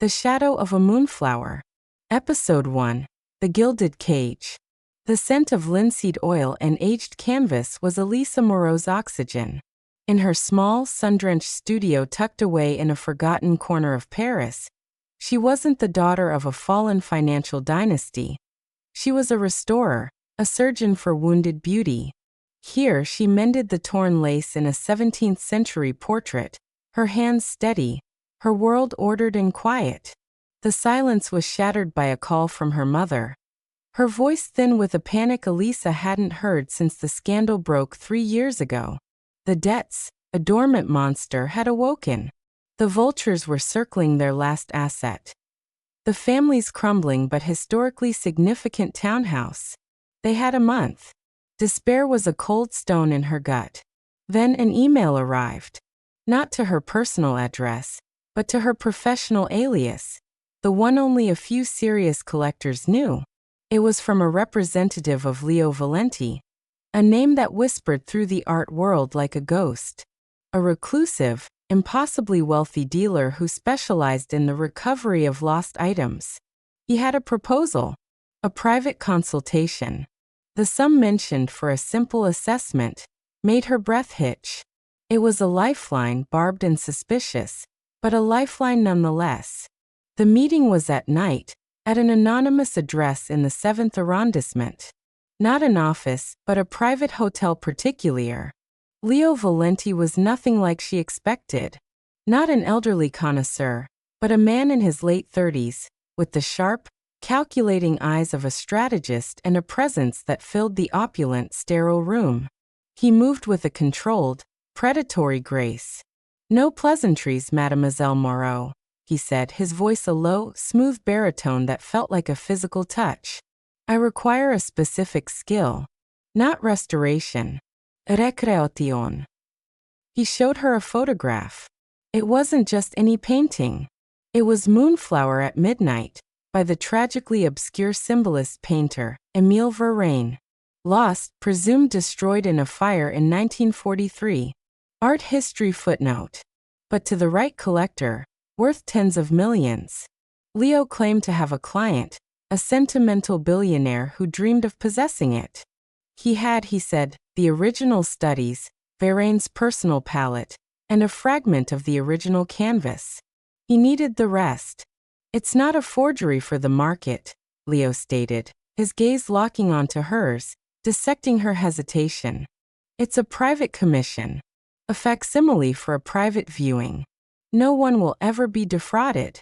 The Shadow of a Moonflower. Episode 1. The Gilded Cage. The scent of linseed oil and aged canvas was Alisa Moreau's oxygen. In her small, sun-drenched studio tucked away in a forgotten corner of Paris, she wasn't the daughter of a fallen financial dynasty. She was a restorer, a surgeon for wounded beauty. Here she mended the torn lace in a 17th-century portrait, her hands steady, her world ordered and quiet. The silence was shattered by a call from her mother. Her voice thin with a panic Alisa hadn't heard since the scandal broke 3 years ago. The debts, a dormant monster, had awoken. The vultures were circling their last asset. The family's crumbling but historically significant townhouse. They had a month. Despair was a cold stone in her gut. Then an email arrived. Not to her personal address, but to her professional alias, the one only a few serious collectors knew. It was from a representative of Leo Valenti, a name that whispered through the art world like a ghost. A reclusive, impossibly wealthy dealer who specialized in the recovery of lost items. He had a proposal, a private consultation. The sum mentioned for a simple assessment made her breath hitch. It was a lifeline, barbed and suspicious, but a lifeline nonetheless. The meeting was at night, at an anonymous address in the 7th arrondissement. Not an office, but a private hotel particulier. Leo Valenti was nothing like she expected. Not an elderly connoisseur, but a man in his late 30s, with the sharp, calculating eyes of a strategist and a presence that filled the opulent, sterile room. He moved with a controlled, predatory grace. "No pleasantries, Mademoiselle Moreau," he said, his voice a low, smooth baritone that felt like a physical touch. "I require a specific skill. Not restoration. Recreation." He showed her a photograph. It wasn't just any painting. It was Moonflower at Midnight, by the tragically obscure symbolist painter, Émile Verlaine. Lost, presumed destroyed in a fire in 1943. Art history footnote. But to the right collector, worth tens of millions. Leo claimed to have a client, a sentimental billionaire who dreamed of possessing it. He had, he said, the original studies, Verlaine's personal palette, and a fragment of the original canvas. He needed the rest. "It's not a forgery for the market," Leo stated, his gaze locking onto hers, dissecting her hesitation. "It's a private commission. A facsimile for a private viewing. No one will ever be defrauded."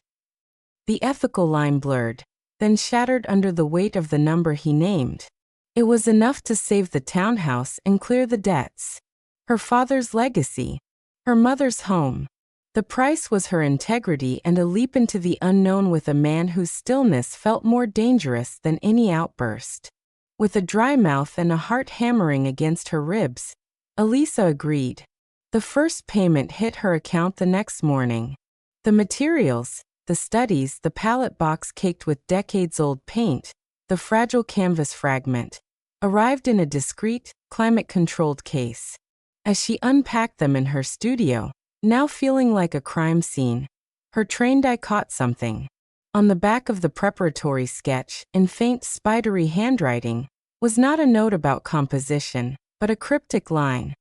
The ethical line blurred, then shattered under the weight of the number he named. It was enough to save the townhouse and clear the debts. Her father's legacy. Her mother's home. The price was her integrity and a leap into the unknown with a man whose stillness felt more dangerous than any outburst. With a dry mouth and a heart hammering against her ribs, Alisa agreed. The first payment hit her account the next morning. The materials, the studies, the palette box caked with decades-old paint, the fragile canvas fragment, arrived in a discreet, climate-controlled case. As she unpacked them in her studio, now feeling like a crime scene, her trained eye caught something. On the back of the preparatory sketch, in faint, spidery handwriting, was not a note about composition, but a cryptic line.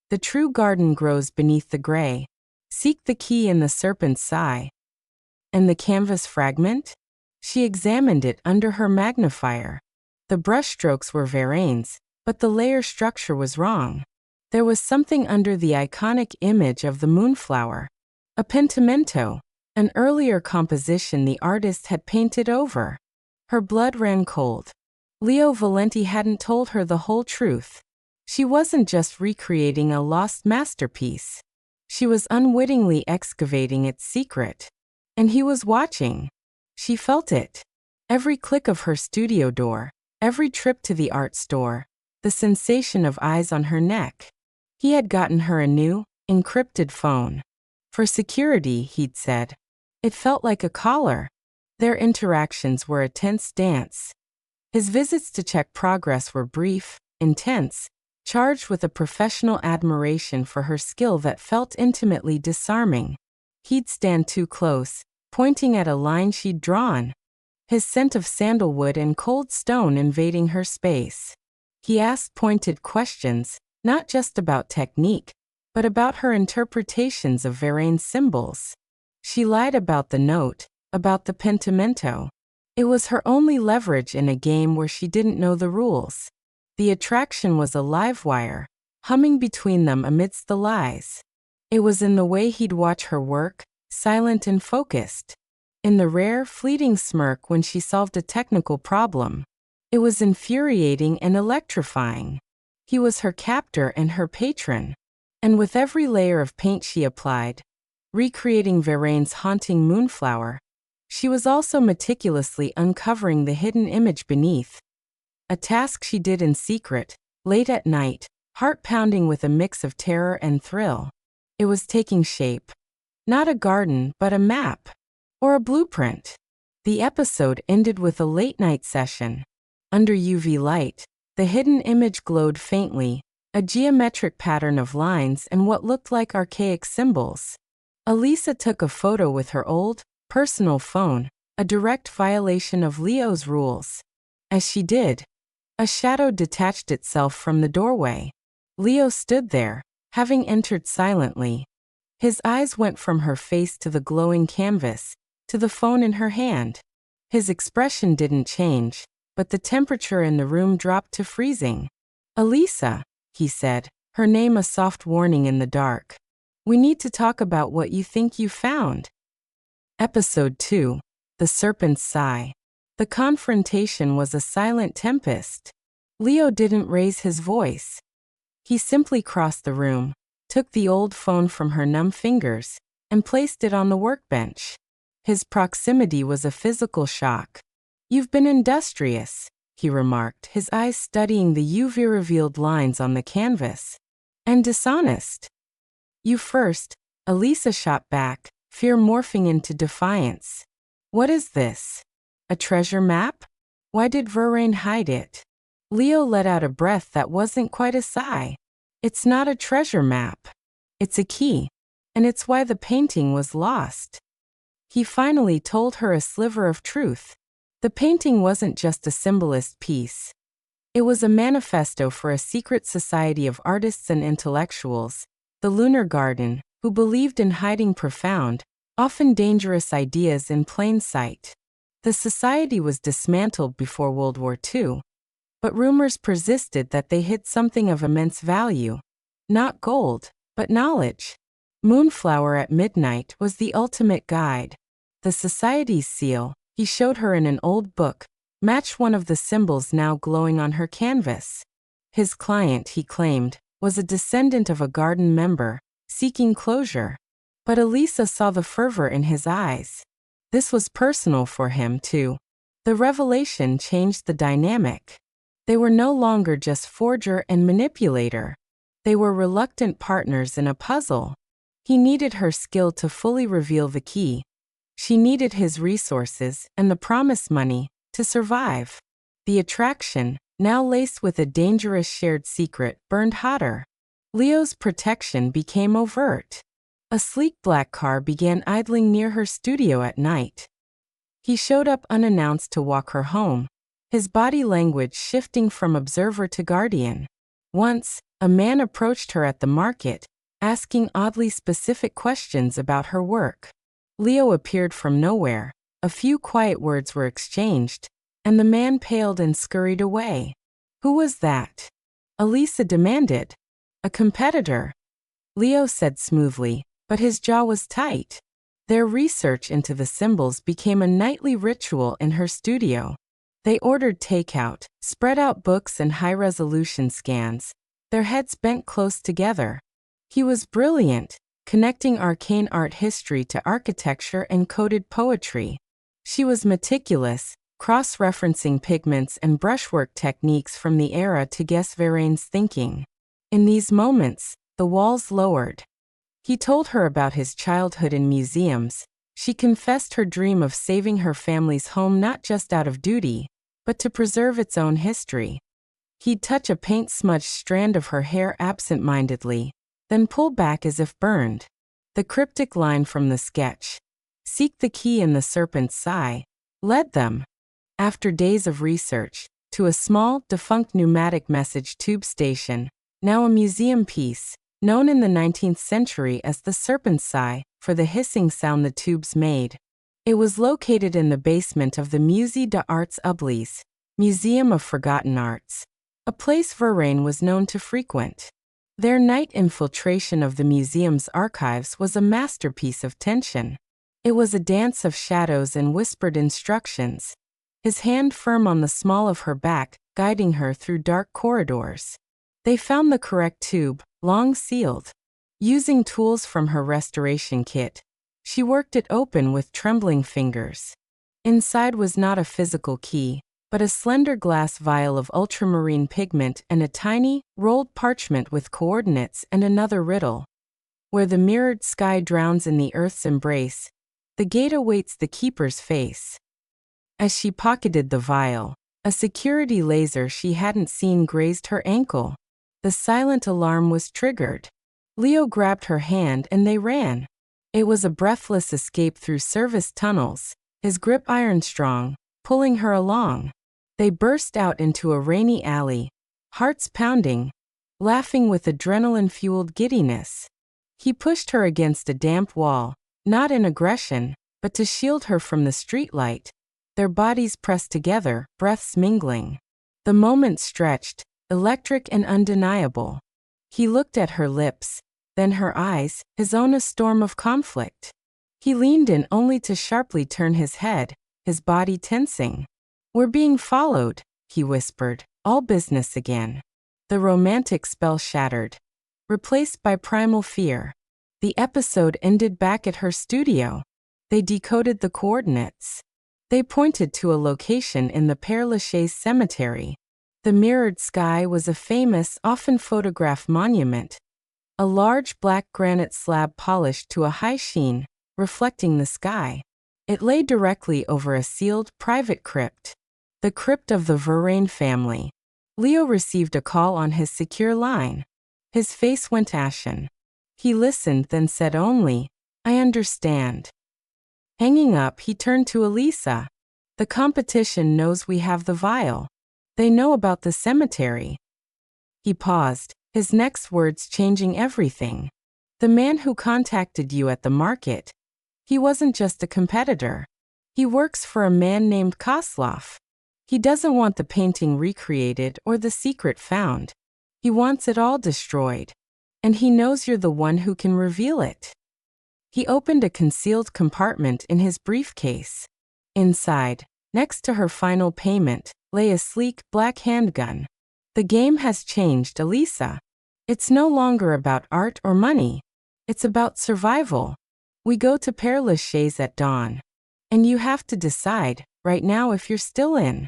"The true garden grows beneath the gray. Seek the key in the serpent's eye." And the canvas fragment? She examined it under her magnifier. The brushstrokes were Verlaine's, but the layer structure was wrong. There was something under the iconic image of the Moonflower. A pentimento, an earlier composition the artist had painted over. Her blood ran cold. Leo Valenti hadn't told her the whole truth. She wasn't just recreating a lost masterpiece. She was unwittingly excavating its secret. And he was watching. She felt it. Every click of her studio door, every trip to the art store, the sensation of eyes on her neck. He had gotten her a new, encrypted phone. For security, he'd said. It felt like a collar. Their interactions were a tense dance. His visits to check progress were brief, intense, charged with a professional admiration for her skill that felt intimately disarming. He'd stand too close, pointing at a line she'd drawn. His scent of sandalwood and cold stone invading her space. He asked pointed questions, not just about technique, but about her interpretations of Varaine's symbols. She lied about the note, about the pentimento. It was her only leverage in a game where she didn't know the rules. The attraction was a live wire, humming between them amidst the lies. It was in the way he'd watch her work, silent and focused. In the rare, fleeting smirk when she solved a technical problem. It was infuriating and electrifying. He was her captor and her patron. And with every layer of paint she applied, recreating Varaine's haunting Moonflower, she was also meticulously uncovering the hidden image beneath. A task she did in secret, late at night, heart-pounding with a mix of terror and thrill. It was taking shape. Not a garden, but a map. Or a blueprint. The episode ended with a late-night session. Under UV light, the hidden image glowed faintly, a geometric pattern of lines and what looked like archaic symbols. Alisa took a photo with her old, personal phone, a direct violation of Leo's rules. As she did, a shadow detached itself from the doorway. Leo stood there, having entered silently. His eyes went from her face to the glowing canvas, to the phone in her hand. His expression didn't change, but the temperature in the room dropped to freezing. "Alisa," he said, her name a soft warning in the dark. "We need to talk about what you think you found." Episode 2. The Serpent's Sigh. The confrontation was a silent tempest. Leo didn't raise his voice. He simply crossed the room, took the old phone from her numb fingers, and placed it on the workbench. His proximity was a physical shock. "You've been industrious," he remarked, his eyes studying the UV-revealed lines on the canvas. "And dishonest." "You first," Alisa shot back, fear morphing into defiance. "What is this? A treasure map? Why did Varaine hide it?" Leo let out a breath that wasn't quite a sigh. "It's not a treasure map. It's a key. And it's why the painting was lost." He finally told her a sliver of truth. The painting wasn't just a symbolist piece. It was a manifesto for a secret society of artists and intellectuals, the Lunar Garden, who believed in hiding profound, often dangerous ideas in plain sight. The society was dismantled before World War II, but rumors persisted that they hid something of immense value. Not gold, but knowledge. Moonflower at midnight was the ultimate guide. The society's seal, he showed her in an old book, matched one of the symbols now glowing on her canvas. His client, he claimed, was a descendant of a garden member, seeking closure. But Alisa saw the fervor in his eyes. This was personal for him, too. The revelation changed the dynamic. They were no longer just forger and manipulator. They were reluctant partners in a puzzle. He needed her skill to fully reveal the key. She needed his resources and the promised money to survive. The attraction, now laced with a dangerous shared secret, burned hotter. Leo's protection became overt. A sleek black car began idling near her studio at night. He showed up unannounced to walk her home, his body language shifting from observer to guardian. Once, a man approached her at the market, asking oddly specific questions about her work. Leo appeared from nowhere, a few quiet words were exchanged, and the man paled and scurried away. "Who was that?" Alisa demanded. "A competitor," Leo said smoothly, but his jaw was tight. Their research into the symbols became a nightly ritual in her studio. They ordered takeout, spread out books and high-resolution scans, their heads bent close together. He was brilliant, connecting arcane art history to architecture and coded poetry. She was meticulous, cross-referencing pigments and brushwork techniques from the era to guess Varaine's thinking. In these moments, the walls lowered. He told her about his childhood in museums. She confessed her dream of saving her family's home not just out of duty, but to preserve its own history. He'd touch a paint-smudged strand of her hair absent-mindedly, then pull back as if burned. The cryptic line from the sketch, Seek the key in the serpent's sigh, led them, after days of research, to a small, defunct pneumatic message tube station, now a museum piece, known in the 19th century as the serpent's sigh, for the hissing sound the tubes made. It was located in the basement of the Musée des Arts Oubliés, Museum of Forgotten Arts, a place Verlaine was known to frequent. Their night infiltration of the museum's archives was a masterpiece of tension. It was a dance of shadows and whispered instructions, his hand firm on the small of her back, guiding her through dark corridors. They found the correct tube, long sealed. Using tools from her restoration kit, she worked it open with trembling fingers. Inside was not a physical key, but a slender glass vial of ultramarine pigment and a tiny, rolled parchment with coordinates and another riddle. Where the mirrored sky drowns in the earth's embrace, the gate awaits the keeper's face. As she pocketed the vial, a security laser she hadn't seen grazed her ankle. The silent alarm was triggered. Leo grabbed her hand and they ran. It was a breathless escape through service tunnels, his grip iron-strong, pulling her along. They burst out into a rainy alley, hearts pounding, laughing with adrenaline-fueled giddiness. He pushed her against a damp wall, not in aggression, but to shield her from the streetlight. Their bodies pressed together, breaths mingling. The moment stretched, electric and undeniable. He looked at her lips, then her eyes, his own a storm of conflict. He leaned in only to sharply turn his head, his body tensing. "We're being followed," he whispered, all business again. The romantic spell shattered, replaced by primal fear. The episode ended back at her studio. They decoded the coordinates. They pointed to a location in the Père Lachaise cemetery. The mirrored sky was a famous, often photographed monument. A large black granite slab polished to a high sheen, reflecting the sky. It lay directly over a sealed, private crypt. The crypt of the Verlaine family. Leo received a call on his secure line. His face went ashen. He listened, then said only, "I understand." Hanging up, he turned to Alisa. "The competition knows we have the vial. They know about the cemetery." He paused, his next words changing everything. "The man who contacted you at the market, he wasn't just a competitor. He works for a man named Kozlov. He doesn't want the painting recreated or the secret found. He wants it all destroyed. And he knows you're the one who can reveal it." He opened a concealed compartment in his briefcase. Inside, next to her final payment, lay a sleek, black handgun. "The game has changed, Alisa. It's no longer about art or money. It's about survival. We go to Père Lachaise at dawn. And you have to decide, right now, if you're still in."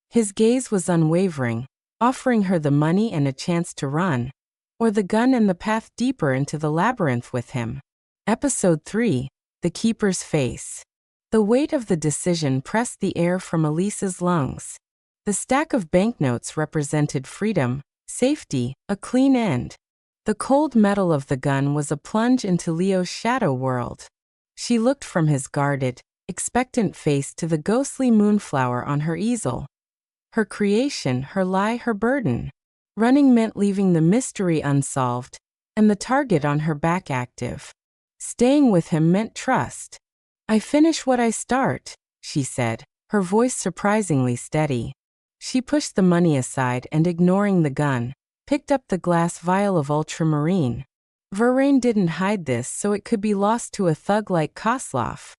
His gaze was unwavering, offering her the money and a chance to run, or the gun and the path deeper into the labyrinth with him. Episode 3, The Keeper's Face. The weight of the decision pressed the air from Alisa's lungs. The stack of banknotes represented freedom, safety, a clean end. The cold metal of the gun was a plunge into Leo's shadow world. She looked from his guarded, expectant face to the ghostly Moonflower on her easel. Her creation, her lie, her burden. Running meant leaving the mystery unsolved, and the target on her back active. Staying with him meant trust. "I finish what I start," she said, her voice surprisingly steady. She pushed the money aside and, ignoring the gun, picked up the glass vial of ultramarine. Verlaine didn't hide this so it could be lost to a thug like Kozlov.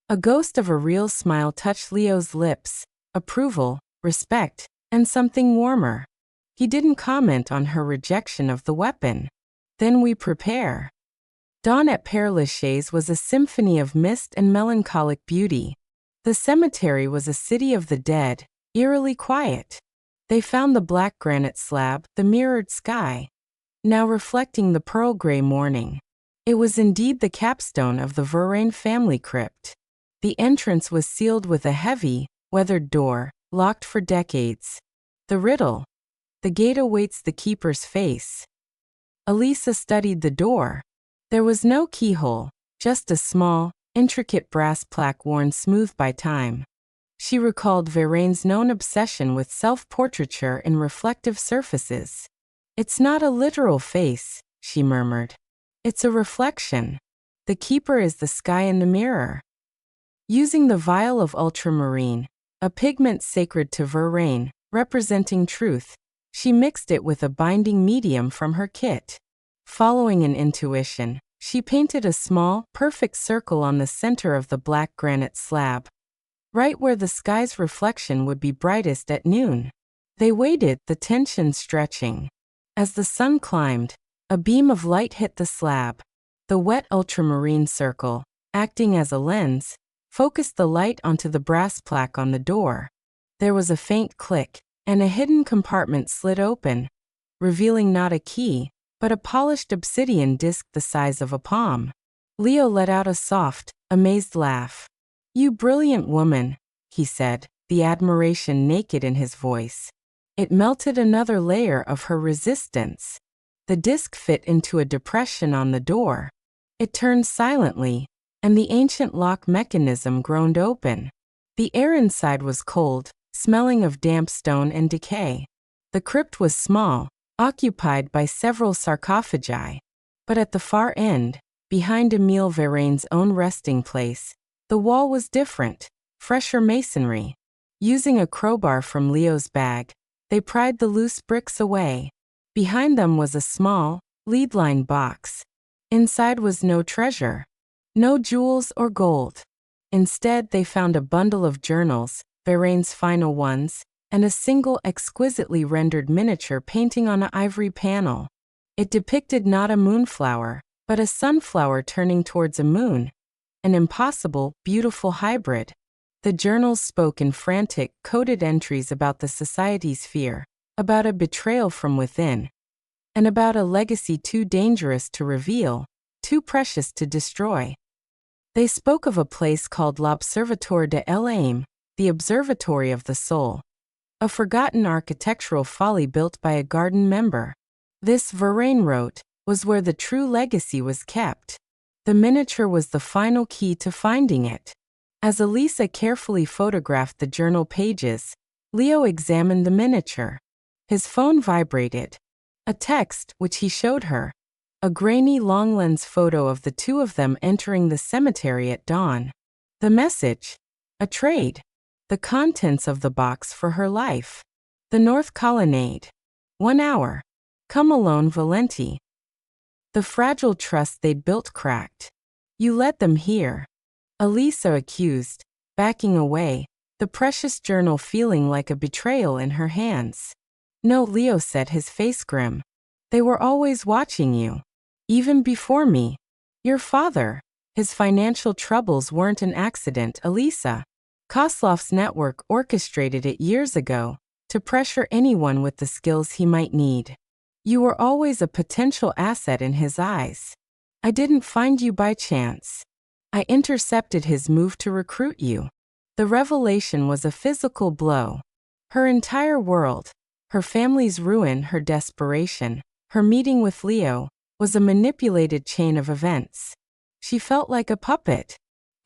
A ghost of a real smile touched Leo's lips, approval, respect, and something warmer. He didn't comment on her rejection of the weapon. "Then we prepare." Dawn at Père Lachaise was a symphony of mist and melancholic beauty. The cemetery was a city of the dead, eerily quiet. They found the black granite slab, the mirrored sky, now reflecting the pearl gray morning. It was indeed the capstone of the Verlaine family crypt. The entrance was sealed with a heavy, weathered door, locked for decades. The riddle. The gate awaits the keeper's face. Alisa studied the door. There was no keyhole, just a small, intricate brass plaque worn smooth by time. She recalled Vérène's known obsession with self-portraiture in reflective surfaces. "It's not a literal face," she murmured. "It's a reflection. The keeper is the sky in the mirror." Using the vial of ultramarine, a pigment sacred to Vérène, representing truth, she mixed it with a binding medium from her kit. Following an intuition, she painted a small, perfect circle on the center of the black granite slab, right where the sky's reflection would be brightest at noon. They waited, the tension stretching. As the sun climbed, a beam of light hit the slab. The wet ultramarine circle, acting as a lens, focused the light onto the brass plaque on the door. There was a faint click, and a hidden compartment slid open, revealing not a key, but a polished obsidian disc the size of a palm. Leo let out a soft, amazed laugh. "You brilliant woman," he said, the admiration naked in his voice. It melted another layer of her resistance. The disc fit into a depression on the door. It turned silently, and the ancient lock mechanism groaned open. The air inside was cold, smelling of damp stone and decay. The crypt was small, occupied by several sarcophagi. But at the far end, behind Emile Vérène's own resting place, the wall was different, fresher masonry. Using a crowbar from Leo's bag, they pried the loose bricks away. Behind them was a small, lead-lined box. Inside was no treasure, no jewels or gold. Instead, they found a bundle of journals, Vérène's final ones, and a single exquisitely rendered miniature painting on an ivory panel. It depicted not a moonflower, but a sunflower turning towards a moon, an impossible, beautiful hybrid. The journals spoke in frantic, coded entries about the society's fear, about a betrayal from within, and about a legacy too dangerous to reveal, too precious to destroy. They spoke of a place called l'Observatoire de l'âme, the Observatory of the Soul, a forgotten architectural folly built by a garden member. This, Vérène wrote, was where the true legacy was kept. The miniature was the final key to finding it. As Alisa carefully photographed the journal pages, Leo examined the miniature. His phone vibrated. A text, which he showed her. A grainy long-lens photo of the two of them entering the cemetery at dawn. The message: a trade. The contents of the box for her life. The North Colonnade. 1 hour. Come alone, Valenti. The fragile trust they'd built cracked. You let them hear. Alisa accused, backing away, the precious journal feeling like a betrayal in her hands. No, Leo said, his face grim. They were always watching you. Even before me. Your father. His financial troubles weren't an accident, Alisa. Koslov's network orchestrated it years ago, to pressure anyone with the skills he might need. You were always a potential asset in his eyes. I didn't find you by chance. I intercepted his move to recruit you. The revelation was a physical blow. Her entire world, her family's ruin, her desperation, her meeting with Leo, was a manipulated chain of events. She felt like a puppet.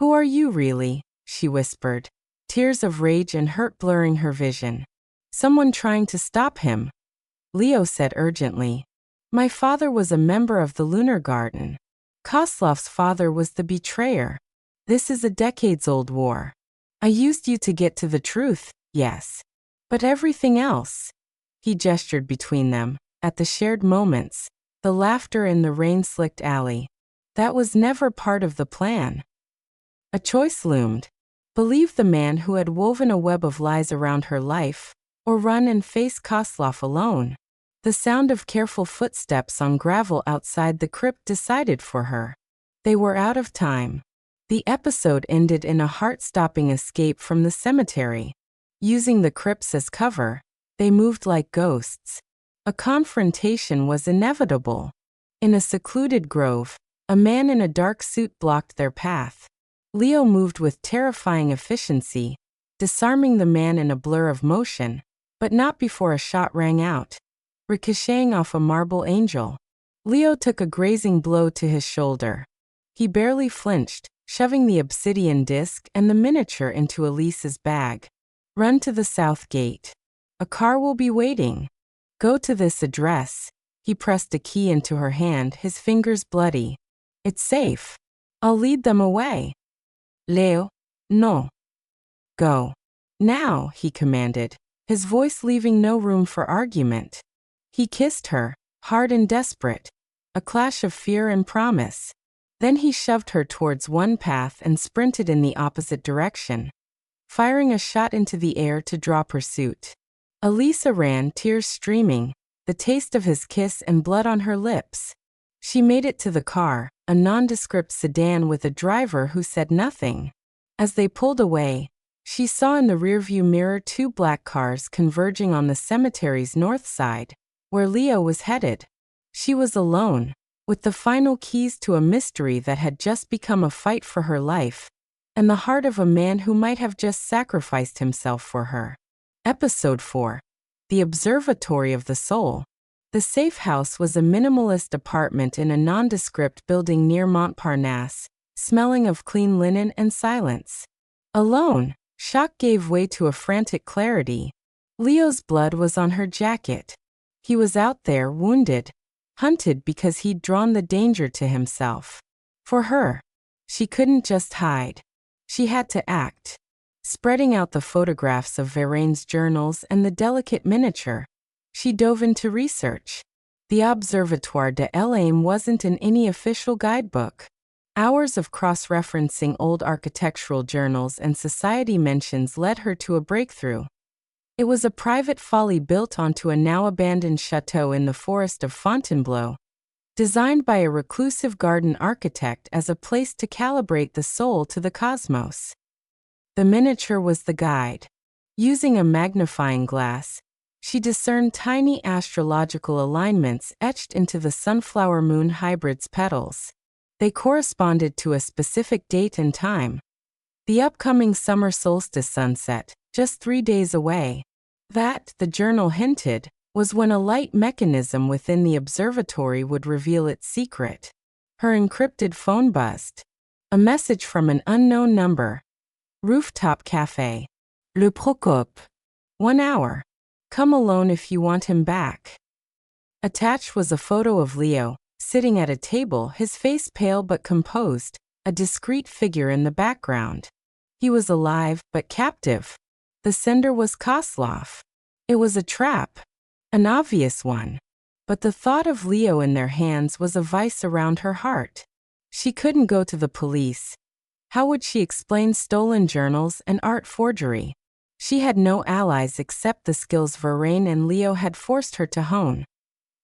Who are you really? She whispered, tears of rage and hurt blurring her vision. Someone trying to stop him. Leo said urgently. My father was a member of the Lunar Garden. Koslov's father was the betrayer. This is a decades-old war. I used you to get to the truth, yes. But everything else. He gestured between them, at the shared moments, the laughter in the rain-slicked alley. That was never part of the plan. A choice loomed. Believe the man who had woven a web of lies around her life, or run and face Koslov alone. The sound of careful footsteps on gravel outside the crypt decided for her. They were out of time. The episode ended in a heart-stopping escape from the cemetery. Using the crypts as cover, they moved like ghosts. A confrontation was inevitable. In a secluded grove, a man in a dark suit blocked their path. Leo moved with terrifying efficiency, disarming the man in a blur of motion, but not before a shot rang out, ricocheting off a marble angel. Leo took a grazing blow to his shoulder. He barely flinched, shoving the obsidian disc and the miniature into Elisa's bag. Run to the south gate. A car will be waiting. Go to this address. He pressed a key into her hand, his fingers bloody. It's safe. I'll lead them away. Leo, no. Go. Now, he commanded, his voice leaving no room for argument. He kissed her, hard and desperate, a clash of fear and promise. Then he shoved her towards one path and sprinted in the opposite direction, firing a shot into the air to draw pursuit. Alisa ran, tears streaming, the taste of his kiss and blood on her lips. She made it to the car, a nondescript sedan with a driver who said nothing. As they pulled away, she saw in the rearview mirror two black cars converging on the cemetery's north side, where Leo was headed. She was alone, with the final keys to a mystery that had just become a fight for her life, and the heart of a man who might have just sacrificed himself for her. Episode 4. The Observatory of the Soul. The safe house was a minimalist apartment in a nondescript building near Montparnasse, smelling of clean linen and silence. Alone, shock gave way to a frantic clarity. Leo's blood was on her jacket. He was out there, wounded, hunted because he'd drawn the danger to himself. For her, she couldn't just hide. She had to act. Spreading out the photographs of Varaine's journals and the delicate miniature, she dove into research. The Observatoire de l'Âme wasn't in any official guidebook. Hours of cross-referencing old architectural journals and society mentions led her to a breakthrough. It was a private folly built onto a now-abandoned chateau in the forest of Fontainebleau, designed by a reclusive garden architect as a place to calibrate the soul to the cosmos. The miniature was the guide. Using a magnifying glass, she discerned tiny astrological alignments etched into the sunflower moon hybrid's petals. They corresponded to a specific date and time. The upcoming summer solstice sunset, just 3 days away. That, the journal hinted, was when a light mechanism within the observatory would reveal its secret. Her encrypted phone buzzed. A message from an unknown number. Rooftop Cafe. Le Procope. 1 hour. Come alone if you want him back. Attached was a photo of Leo, sitting at a table, his face pale but composed, a discreet figure in the background. He was alive, but captive. The sender was Kozlov. It was a trap. An obvious one. But the thought of Leo in their hands was a vice around her heart. She couldn't go to the police. How would she explain stolen journals and art forgery? She had no allies except the skills Varaine and Leo had forced her to hone.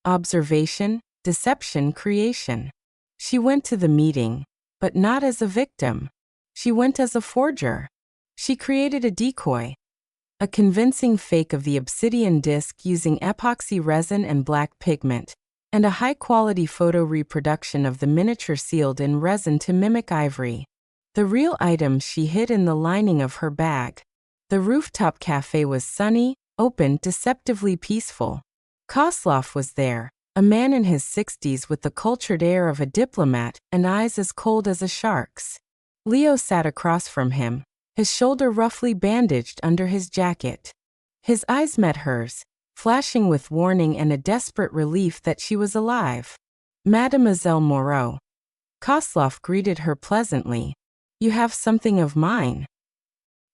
Observation, deception, creation. She went to the meeting, but not as a victim. She went as a forger. She created a decoy. A convincing fake of the obsidian disc using epoxy resin and black pigment, and a high-quality photo reproduction of the miniature sealed in resin to mimic ivory. The real item she hid in the lining of her bag. The rooftop cafe was sunny, open, deceptively peaceful. Kozlov was there, a man in his 60s with the cultured air of a diplomat and eyes as cold as a shark's. Leo sat across from him, his shoulder roughly bandaged under his jacket. His eyes met hers, flashing with warning and a desperate relief that she was alive. Mademoiselle Moreau. Kozlov greeted her pleasantly. You have something of mine.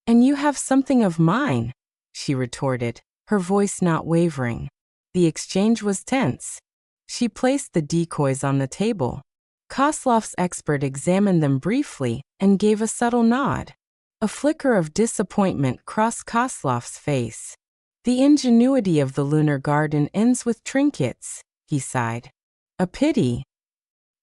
And you have something of mine, she retorted, her voice not wavering. The exchange was tense. She placed the decoys on the table. Kozlov's expert examined them briefly and gave a subtle nod. A flicker of disappointment crossed Kozlov's face. The ingenuity of the lunar garden ends with trinkets, he sighed. A pity.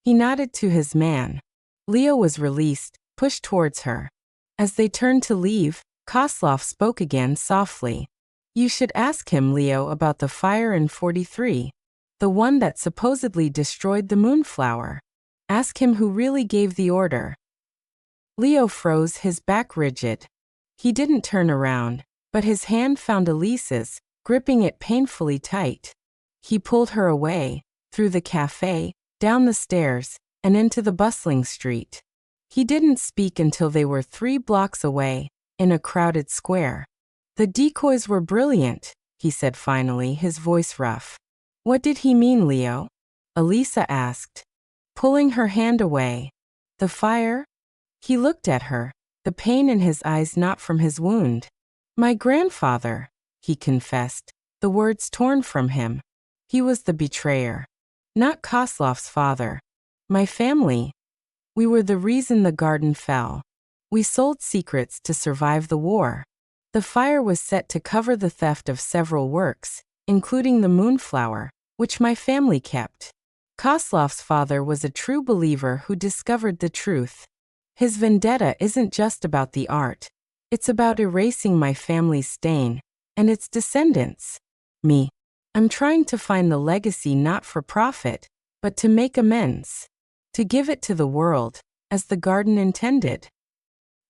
He nodded to his man. Leo was released, pushed towards her. As they turned to leave, Kozlov spoke again softly. You should ask him, Leo, about the fire in 43. The one that supposedly destroyed the Moonflower. Ask him who really gave the order. Leo froze, his back rigid. He didn't turn around, but his hand found Alisa's, gripping it painfully tight. He pulled her away, through the cafe, down the stairs, and into the bustling street. He didn't speak until they were 3 blocks away, in a crowded square. "The decoys were brilliant," he said finally, his voice rough. "What did he mean, Leo?" Alisa asked, pulling her hand away. "The fire?" He looked at her, the pain in his eyes not from his wound. "My grandfather," he confessed, the words torn from him. He was the betrayer. Not Koslov's father. "My family. We were the reason the garden fell. We sold secrets to survive the war. The fire was set to cover the theft of several works, including the Moonflower, which my family kept. Koslov's father was a true believer who discovered the truth. His vendetta isn't just about the art. It's about erasing my family's stain and its descendants. Me. I'm trying to find the legacy not for profit, but to make amends. To give it to the world, as the garden intended."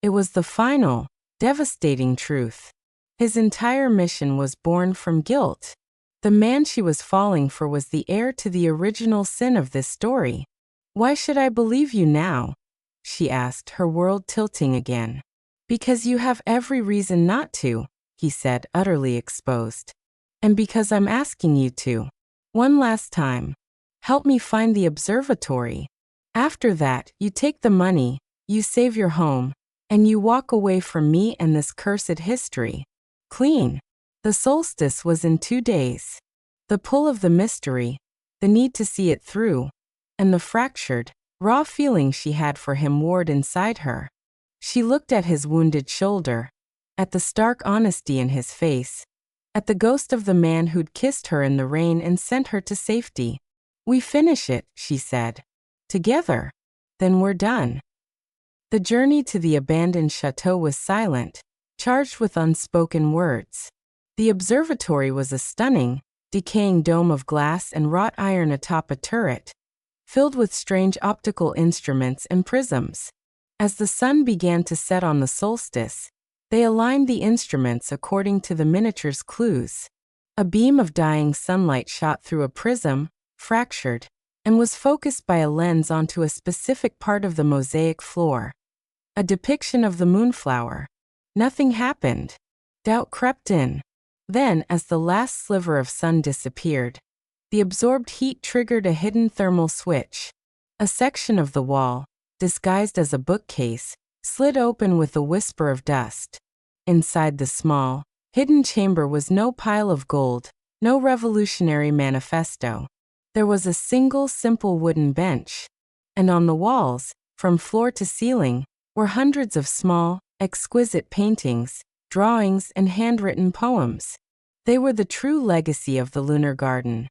It was the final, devastating truth. His entire mission was born from guilt. The man she was falling for was the heir to the original sin of this story. "Why should I believe you now?" she asked, her world tilting again. "Because you have every reason not to," he said, utterly exposed. "And because I'm asking you to. One last time. Help me find the observatory. After that, you take the money, you save your home, and you walk away from me and this cursed history. Clean." The solstice was in 2 days. The pull of the mystery, the need to see it through, and the fractured, raw feeling she had for him warred inside her. She looked at his wounded shoulder, at the stark honesty in his face, at the ghost of the man who'd kissed her in the rain and sent her to safety. "We finish it," she said. "Together. Then we're done." The journey to the abandoned chateau was silent, charged with unspoken words. The observatory was a stunning, decaying dome of glass and wrought iron atop a turret, filled with strange optical instruments and prisms. As the sun began to set on the solstice, they aligned the instruments according to the miniature's clues. A beam of dying sunlight shot through a prism, fractured, and was focused by a lens onto a specific part of the mosaic floor. A depiction of the Moonflower. Nothing happened. Doubt crept in. Then, as the last sliver of sun disappeared, the absorbed heat triggered a hidden thermal switch. A section of the wall, disguised as a bookcase, slid open with a whisper of dust. Inside the small, hidden chamber was no pile of gold, no revolutionary manifesto. There was a single simple wooden bench, and on the walls, from floor to ceiling, were hundreds of small, exquisite paintings, drawings, and handwritten poems. They were the true legacy of the lunar garden.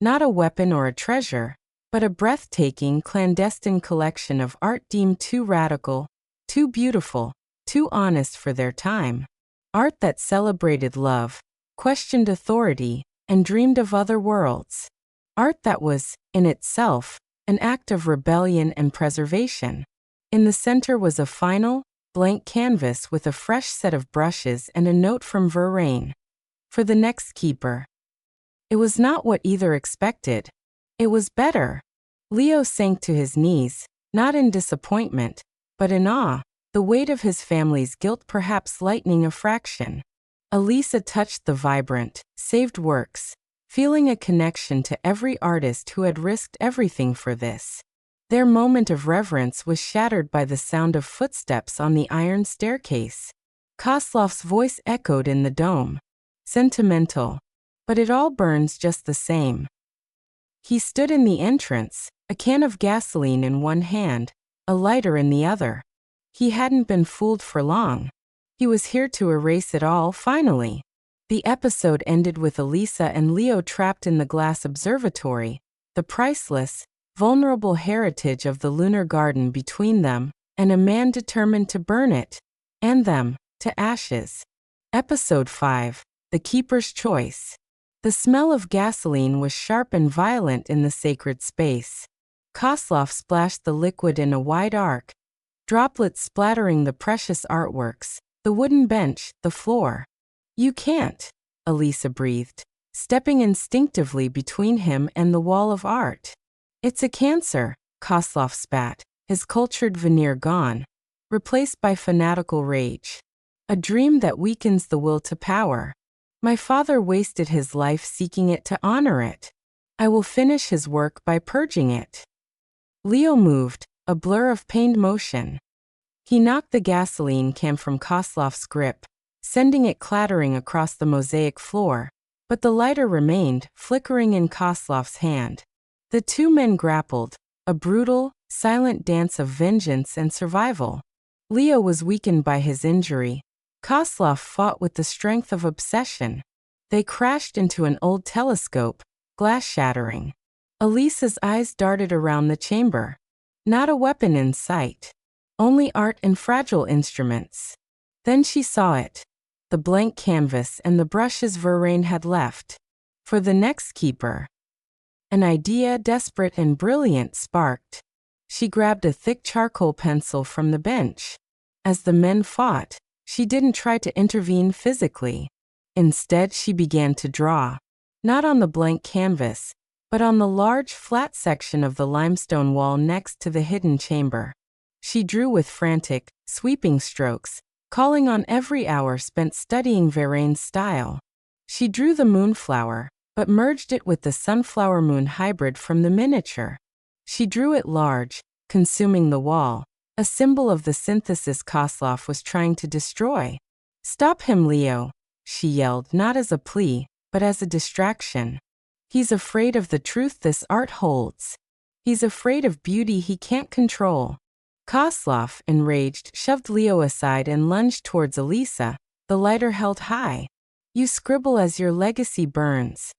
Not a weapon or a treasure, but a breathtaking, clandestine collection of art deemed too radical, too beautiful, too honest for their time. Art that celebrated love, questioned authority, and dreamed of other worlds. Art that was, in itself, an act of rebellion and preservation. In the center was a final, blank canvas with a fresh set of brushes and a note from Verrain. For the next keeper. It was not what either expected. It was better. Leo sank to his knees, not in disappointment, but in awe, the weight of his family's guilt perhaps lightening a fraction. Alisa touched the vibrant, saved works, feeling a connection to every artist who had risked everything for this. Their moment of reverence was shattered by the sound of footsteps on the iron staircase. Koslov's voice echoed in the dome. Sentimental, but it all burns just the same. He stood in the entrance, a can of gasoline in one hand, a lighter in the other. He hadn't been fooled for long. He was here to erase it all, finally. The episode ended with Alisa and Leo trapped in the glass observatory, the priceless, vulnerable heritage of the lunar garden between them, and a man determined to burn it, and them, to ashes. Episode 5. The Keeper's Choice. The smell of gasoline was sharp and violent in the sacred space. Koslov splashed the liquid in a wide arc, droplets splattering the precious artworks, the wooden bench, the floor. "You can't," Alisa breathed, stepping instinctively between him and the wall of art. "It's a cancer," Koslov spat, his cultured veneer gone, replaced by fanatical rage. A dream that weakens the will to power. My father wasted his life seeking it to honor it. I will finish his work by purging it. Leo moved, a blur of pained motion. He knocked the gasoline can from Koslov's grip, sending it clattering across the mosaic floor, but the lighter remained, flickering in Koslov's hand. The two men grappled, a brutal, silent dance of vengeance and survival. Leo was weakened by his injury. Koslov fought with the strength of obsession. They crashed into an old telescope, glass shattering. Alisa's eyes darted around the chamber. Not a weapon in sight. Only art and fragile instruments. Then she saw it. The blank canvas and the brushes Verlaine had left. For the next keeper. An idea, desperate and brilliant, sparked. She grabbed a thick charcoal pencil from the bench. As the men fought, she didn't try to intervene physically. Instead, she began to draw. Not on the blank canvas, but on the large, flat section of the limestone wall next to the hidden chamber. She drew with frantic, sweeping strokes, calling on every hour spent studying Verlaine's style. She drew the moonflower, but merged it with the sunflower moon hybrid from the miniature. She drew it large, consuming the wall, a symbol of the synthesis Koslov was trying to destroy. "Stop him, Leo," she yelled, not as a plea, but as a distraction. "He's afraid of the truth this art holds. He's afraid of beauty he can't control." Koslov, enraged, shoved Leo aside and lunged towards Alisa, the lighter held high. "You scribble as your legacy burns.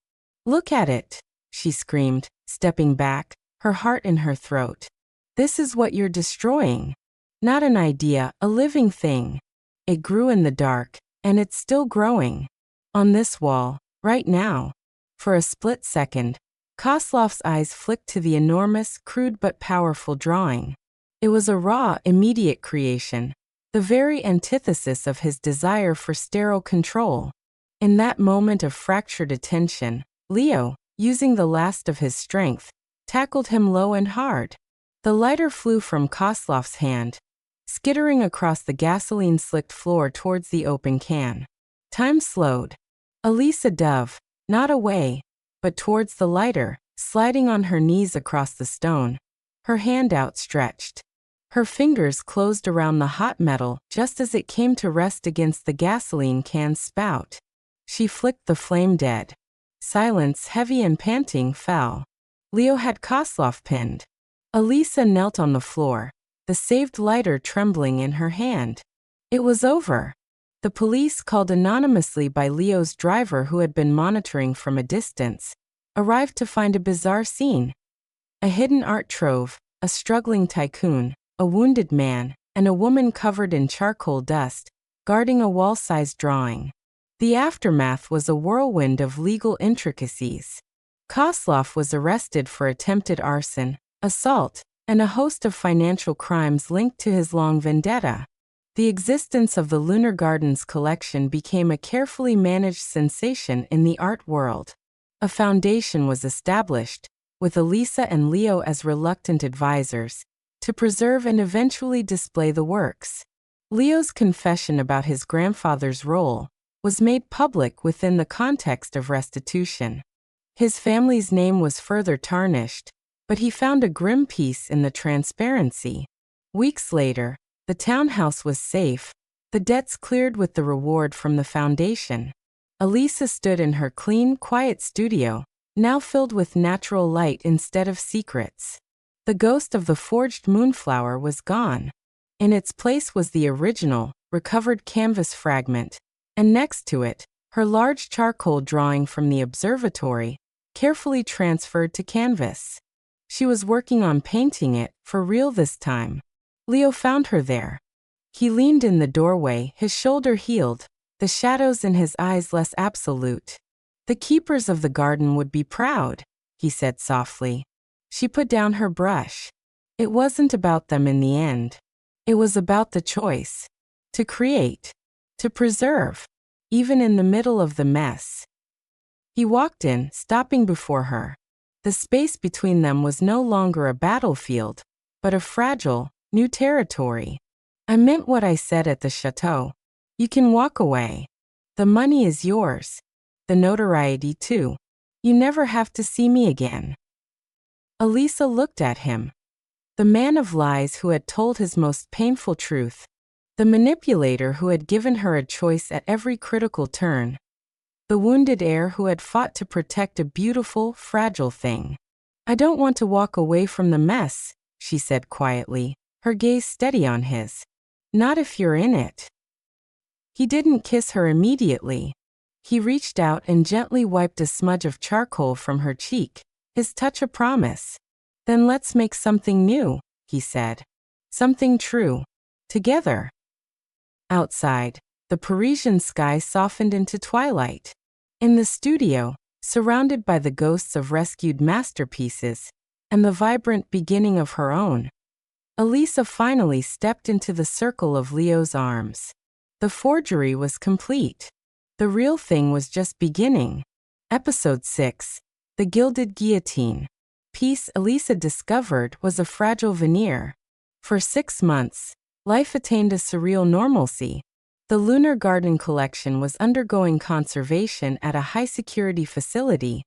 Look at it," she screamed, stepping back, her heart in her throat. "This is what you're destroying. Not an idea, a living thing. It grew in the dark, and it's still growing. On this wall, right now." For a split second, Koslov's eyes flicked to the enormous, crude but powerful drawing. It was a raw, immediate creation, the very antithesis of his desire for sterile control. In that moment of fractured attention, Leo, using the last of his strength, tackled him low and hard. The lighter flew from Koslov's hand, skittering across the gasoline-slicked floor towards the open can. Time slowed. Alisa dove, not away, but towards the lighter, sliding on her knees across the stone, her hand outstretched. Her fingers closed around the hot metal just as it came to rest against the gasoline can's spout. She flicked the flame dead. Silence, heavy and panting, fell. Leo had Koslov pinned. Alisa knelt on the floor, the saved lighter trembling in her hand. It was over. The police, called anonymously by Leo's driver who had been monitoring from a distance, arrived to find a bizarre scene. A hidden art trove, a struggling tycoon, a wounded man, and a woman covered in charcoal dust, guarding a wall-sized drawing. The aftermath was a whirlwind of legal intricacies. Koslov was arrested for attempted arson, assault, and a host of financial crimes linked to his long vendetta. The existence of the Lunar Gardens collection became a carefully managed sensation in the art world. A foundation was established, with Alisa and Leo as reluctant advisors, to preserve and eventually display the works. Leo's confession about his grandfather's role was made public within the context of restitution. His family's name was further tarnished, but he found a grim peace in the transparency. Weeks later, the townhouse was safe, the debts cleared with the reward from the foundation. Alisa stood in her clean, quiet studio, now filled with natural light instead of secrets. The ghost of the forged Moonflower was gone. In its place was the original, recovered canvas fragment, and next to it, her large charcoal drawing from the observatory, carefully transferred to canvas. She was working on painting it, for real this time. Leo found her there. He leaned in the doorway, his shoulder healed, the shadows in his eyes less absolute. "The keepers of the garden would be proud," he said softly. She put down her brush. It wasn't about them in the end. It was about the choice. To create. To preserve. Even in the middle of the mess. He walked in, stopping before her. The space between them was no longer a battlefield, but a fragile, new territory. I meant what I said at the chateau. You can walk away. The money is yours. The notoriety too. You never have to see me again. Alisa looked at him. The man of lies who had told his most painful truth. The manipulator who had given her a choice at every critical turn. The wounded heir who had fought to protect a beautiful, fragile thing. I don't want to walk away from the mess, she said quietly, her gaze steady on his. Not if you're in it. He didn't kiss her immediately. He reached out and gently wiped a smudge of charcoal from her cheek, his touch a promise. Then let's make something new, he said. Something true. Together. Outside, the Parisian sky softened into twilight. In the studio, surrounded by the ghosts of rescued masterpieces, and the vibrant beginning of her own, Alisa finally stepped into the circle of Leo's arms. The forgery was complete. The real thing was just beginning. Episode 6. The Gilded Guillotine. Piece Alisa discovered was a fragile veneer. For 6 months, life attained a surreal normalcy. The Lunar Garden collection was undergoing conservation at a high-security facility,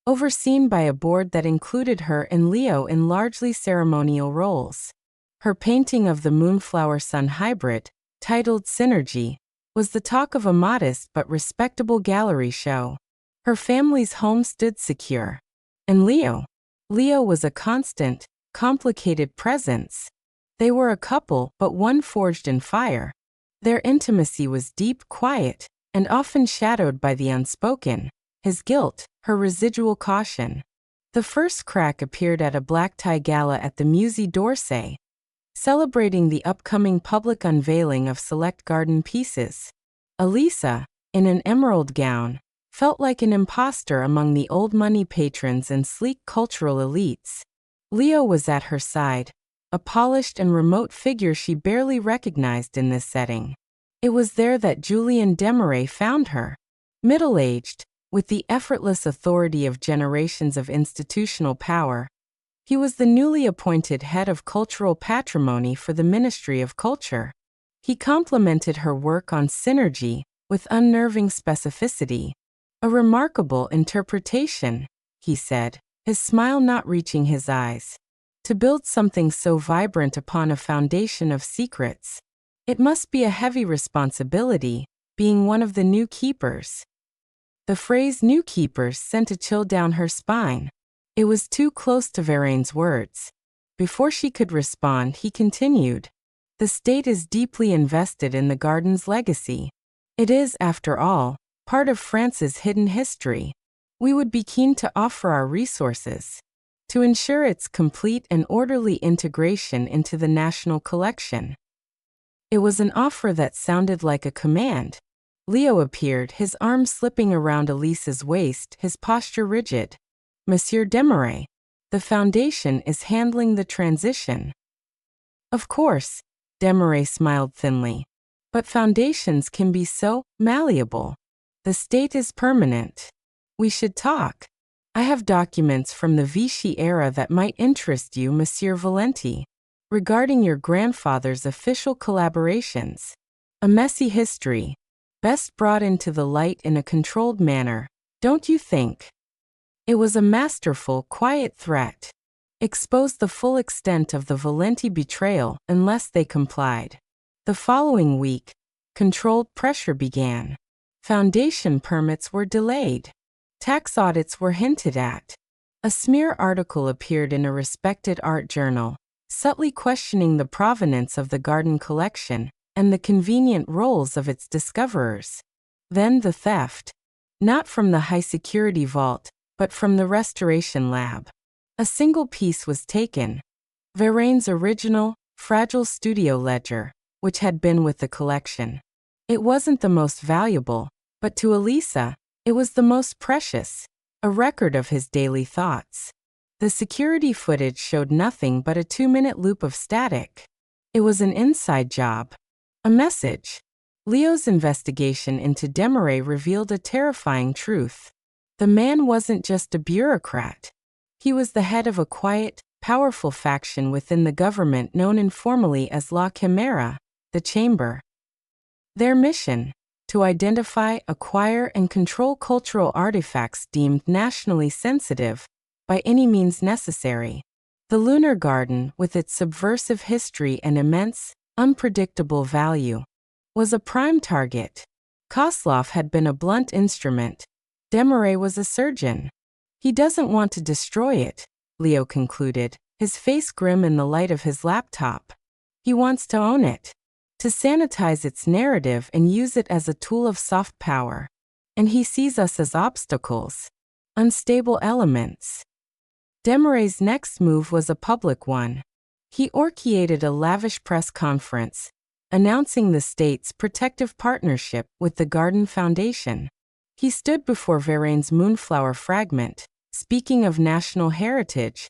overseen by a board that included her and Leo in largely ceremonial roles. Her painting of the Moonflower Sun hybrid, titled Synergy, was the talk of a modest but respectable gallery show. Her family's home stood secure. And Leo was a constant, complicated presence. They were a couple, but one forged in fire. Their intimacy was deep, quiet, and often shadowed by the unspoken, his guilt, her residual caution. The first crack appeared at a black tie gala at the Musée d'Orsay, celebrating the upcoming public unveiling of select garden pieces. Alisa, in an emerald gown, felt like an imposter among the old money patrons and sleek cultural elites. Leo was at her side, a polished and remote figure she barely recognized in this setting. It was there that Julien Desmarais found her. Middle-aged, with the effortless authority of generations of institutional power, he was the newly appointed head of cultural patrimony for the Ministry of Culture. He complimented her work on Synergy with unnerving specificity. A remarkable interpretation, he said, his smile not reaching his eyes. To build something so vibrant upon a foundation of secrets, it must be a heavy responsibility, being one of the new keepers. The phrase new keepers sent a chill down her spine. It was too close to Varaine's words. Before she could respond, he continued. The state is deeply invested in the garden's legacy. It is, after all, part of France's hidden history. We would be keen to offer our resources to ensure its complete and orderly integration into the national collection. It was an offer that sounded like a command. Leo appeared, his arm slipping around Alisa's waist, his posture rigid. Monsieur Desmarais, the Foundation is handling the transition. Of course, Desmarais smiled thinly. But foundations can be so malleable. The state is permanent. We should talk. I have documents from the Vichy era that might interest you, Monsieur Valenti, regarding your grandfather's official collaborations. A messy history, best brought into the light in a controlled manner, don't you think? It was a masterful, quiet threat. Exposed the full extent of the Valenti betrayal unless they complied. The following week, controlled pressure began. Foundation permits were delayed. Tax audits were hinted at. A smear article appeared in a respected art journal, subtly questioning the provenance of the garden collection and the convenient roles of its discoverers. Then the theft. Not from the high-security vault, but from the restoration lab. A single piece was taken. Varaine's original, fragile studio ledger, which had been with the collection. It wasn't the most valuable, but to Alisa, it was the most precious, a record of his daily thoughts. The security footage showed nothing but a 2-minute loop of static. It was an inside job. A message. Leo's investigation into Desmarais revealed a terrifying truth. The man wasn't just a bureaucrat. He was the head of a quiet, powerful faction within the government known informally as La Chimera, the Chamber. Their mission: to identify, acquire, and control cultural artifacts deemed nationally sensitive, by any means necessary. The Lunar Garden, with its subversive history and immense, unpredictable value, was a prime target. Koslov had been a blunt instrument. Desmarais was a surgeon. He doesn't want to destroy it, Leo concluded, his face grim in the light of his laptop. He wants to own it, to sanitize its narrative and use it as a tool of soft power. And he sees us as obstacles, unstable elements. Desmarais' next move was a public one. He orchestrated a lavish press conference, announcing the state's protective partnership with the Garden Foundation. He stood before Varène's Moonflower fragment, speaking of national heritage,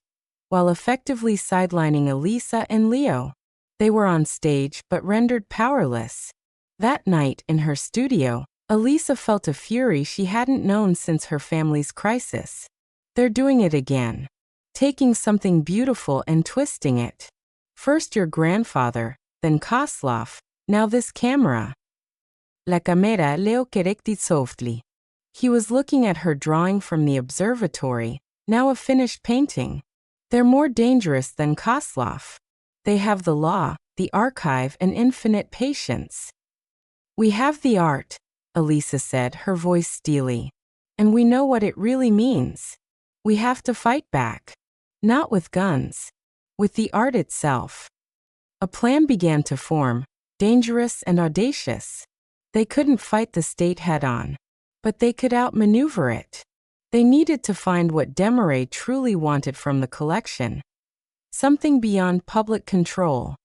while effectively sidelining Alisa and Leo. They were on stage but rendered powerless. That night, in her studio, Alisa felt a fury she hadn't known since her family's crisis. They're doing it again. Taking something beautiful and twisting it. First your grandfather, then Koslov, now this camera. La camera Leo corrected softly. He was looking at her drawing from the observatory, now a finished painting. They're more dangerous than Koslov. They have the law, the archive, and infinite patience. We have the art, Alisa said, her voice steely. And we know what it really means. We have to fight back. Not with guns. With the art itself. A plan began to form, dangerous and audacious. They couldn't fight the state head-on. But they could outmaneuver it. They needed to find what Desmarais truly wanted from the collection. Something beyond public control.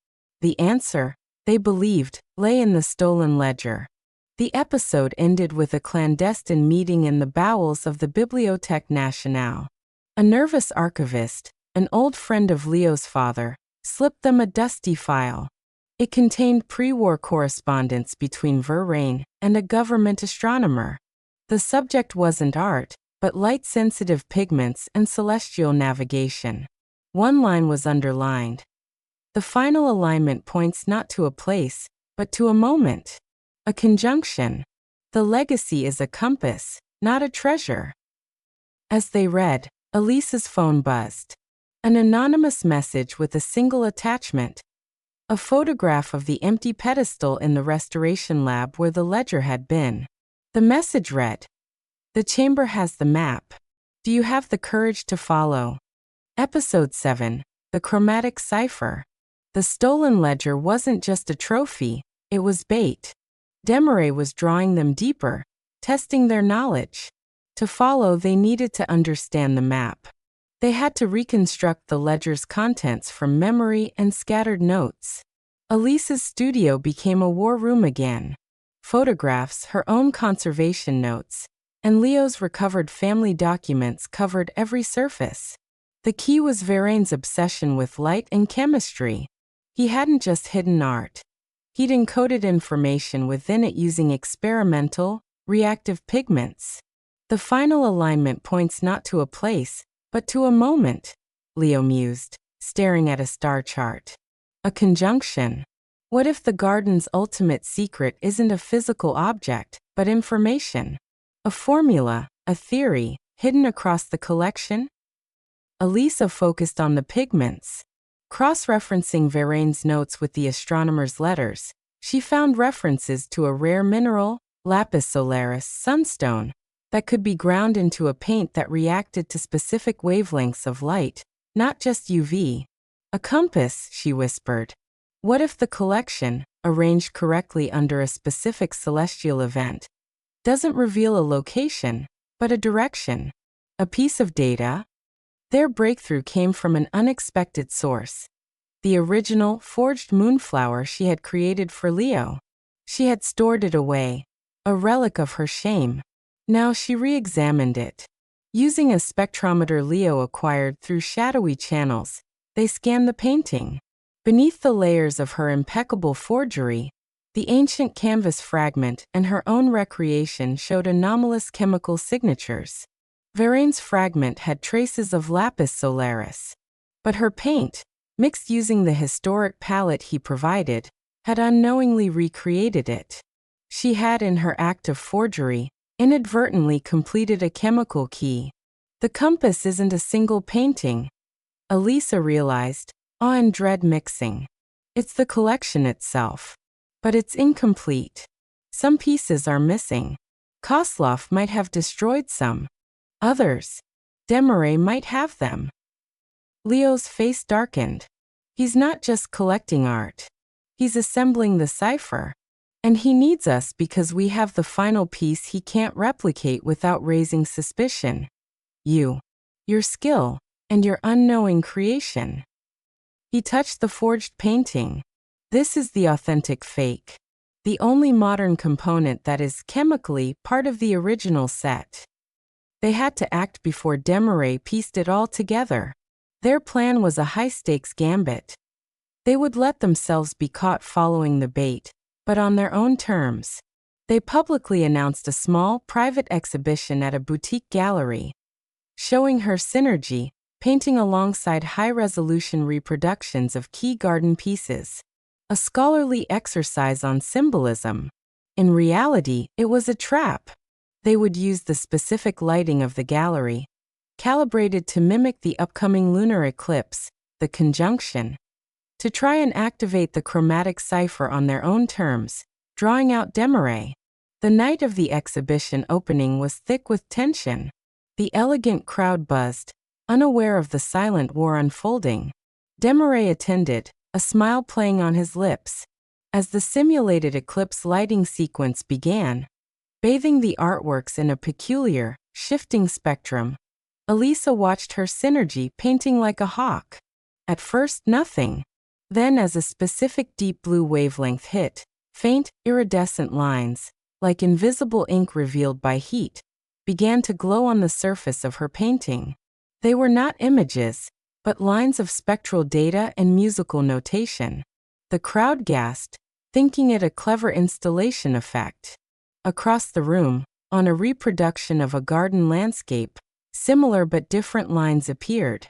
The answer, they believed, lay in the stolen ledger. The episode ended with a clandestine meeting in the bowels of the Bibliothèque Nationale. A nervous archivist, an old friend of Leo's father, slipped them a dusty file. It contained pre-war correspondence between Varène and a government astronomer. The subject wasn't art, but light-sensitive pigments and celestial navigation. One line was underlined. The final alignment points not to a place, but to a moment. A conjunction. The legacy is a compass, not a treasure. As they read, Alisa's phone buzzed. An anonymous message with a single attachment. A photograph of the empty pedestal in the restoration lab where the ledger had been. The message read, "The chamber has the map. Do you have the courage to follow?" Episode 7, The Chromatic Cipher. The stolen ledger wasn't just a trophy, it was bait. Desmarais was drawing them deeper, testing their knowledge. To follow, they needed to understand the map. They had to reconstruct the ledger's contents from memory and scattered notes. Alisa's studio became a war room again. Photographs, her own conservation notes, and Leo's recovered family documents covered every surface. The key was Varène's obsession with light and chemistry. He hadn't just hidden art. He'd encoded information within it using experimental, reactive pigments. The final alignment points not to a place, but to a moment, Leo mused, staring at a star chart. A conjunction. What if the garden's ultimate secret isn't a physical object, but information? A formula, a theory, hidden across the collection? Alisa focused on the pigments. Cross-referencing Varène's notes with the astronomer's letters, she found references to a rare mineral, lapis solaris sunstone, that could be ground into a paint that reacted to specific wavelengths of light, not just UV. A compass, she whispered. What if the collection, arranged correctly under a specific celestial event, doesn't reveal a location, but a direction? A piece of data? Their breakthrough came from an unexpected source. The original, forged Moonflower she had created for Leo. She had stored it away, a relic of her shame. Now she re-examined it. Using a spectrometer Leo acquired through shadowy channels, they scanned the painting. Beneath the layers of her impeccable forgery, the ancient canvas fragment and her own recreation showed anomalous chemical signatures. Varène's fragment had traces of lapis solaris, But her paint, mixed using the historic palette he provided, had unknowingly recreated it. She had, in her act of forgery, inadvertently completed a chemical key. The compass isn't a single painting, Alisa realized, awe and dread mixing. It's the collection itself. But it's incomplete. Some pieces are missing. Kosloff might have destroyed some. Others, Desmarais might have them. Leo's face darkened. He's not just collecting art. He's assembling the cipher. And he needs us because we have the final piece he can't replicate without raising suspicion. Your skill, and your unknowing creation. He touched the forged painting. This is the authentic fake. The only modern component that is chemically part of the original set. They had to act before Desmarais pieced it all together. Their plan was a high-stakes gambit. They would let themselves be caught following the bait, but on their own terms. They publicly announced a small, private exhibition at a boutique gallery, showing her synergy, painting alongside high-resolution reproductions of key garden pieces. A scholarly exercise on symbolism. In reality, it was a trap. They would use the specific lighting of the gallery, calibrated to mimic the upcoming lunar eclipse, the conjunction, to try and activate the chromatic cipher on their own terms, drawing out Desmarais. The night of the exhibition opening was thick with tension. The elegant crowd buzzed, unaware of the silent war unfolding. Desmarais attended, a smile playing on his lips. As the simulated eclipse lighting sequence began, bathing the artworks in a peculiar, shifting spectrum, Alisa watched her synergy painting like a hawk. At first, nothing. Then, as a specific deep blue wavelength hit, faint, iridescent lines, like invisible ink revealed by heat, began to glow on the surface of her painting. They were not images, but lines of spectral data and musical notation. The crowd gasped, thinking it a clever installation effect. Across the room, on a reproduction of a garden landscape, similar but different lines appeared.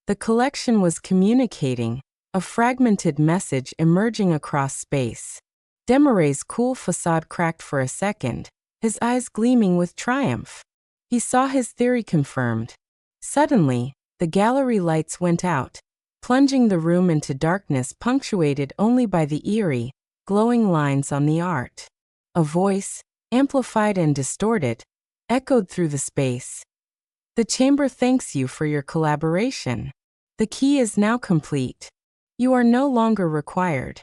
The collection was communicating, a fragmented message emerging across space. Desmarais' cool facade cracked for a second, his eyes gleaming with triumph. He saw his theory confirmed. Suddenly, the gallery lights went out, plunging the room into darkness punctuated only by the eerie, glowing lines on the art. A voice, amplified and distorted, echoed through the space. The chamber thanks you for your collaboration. The key is now complete. You are no longer required.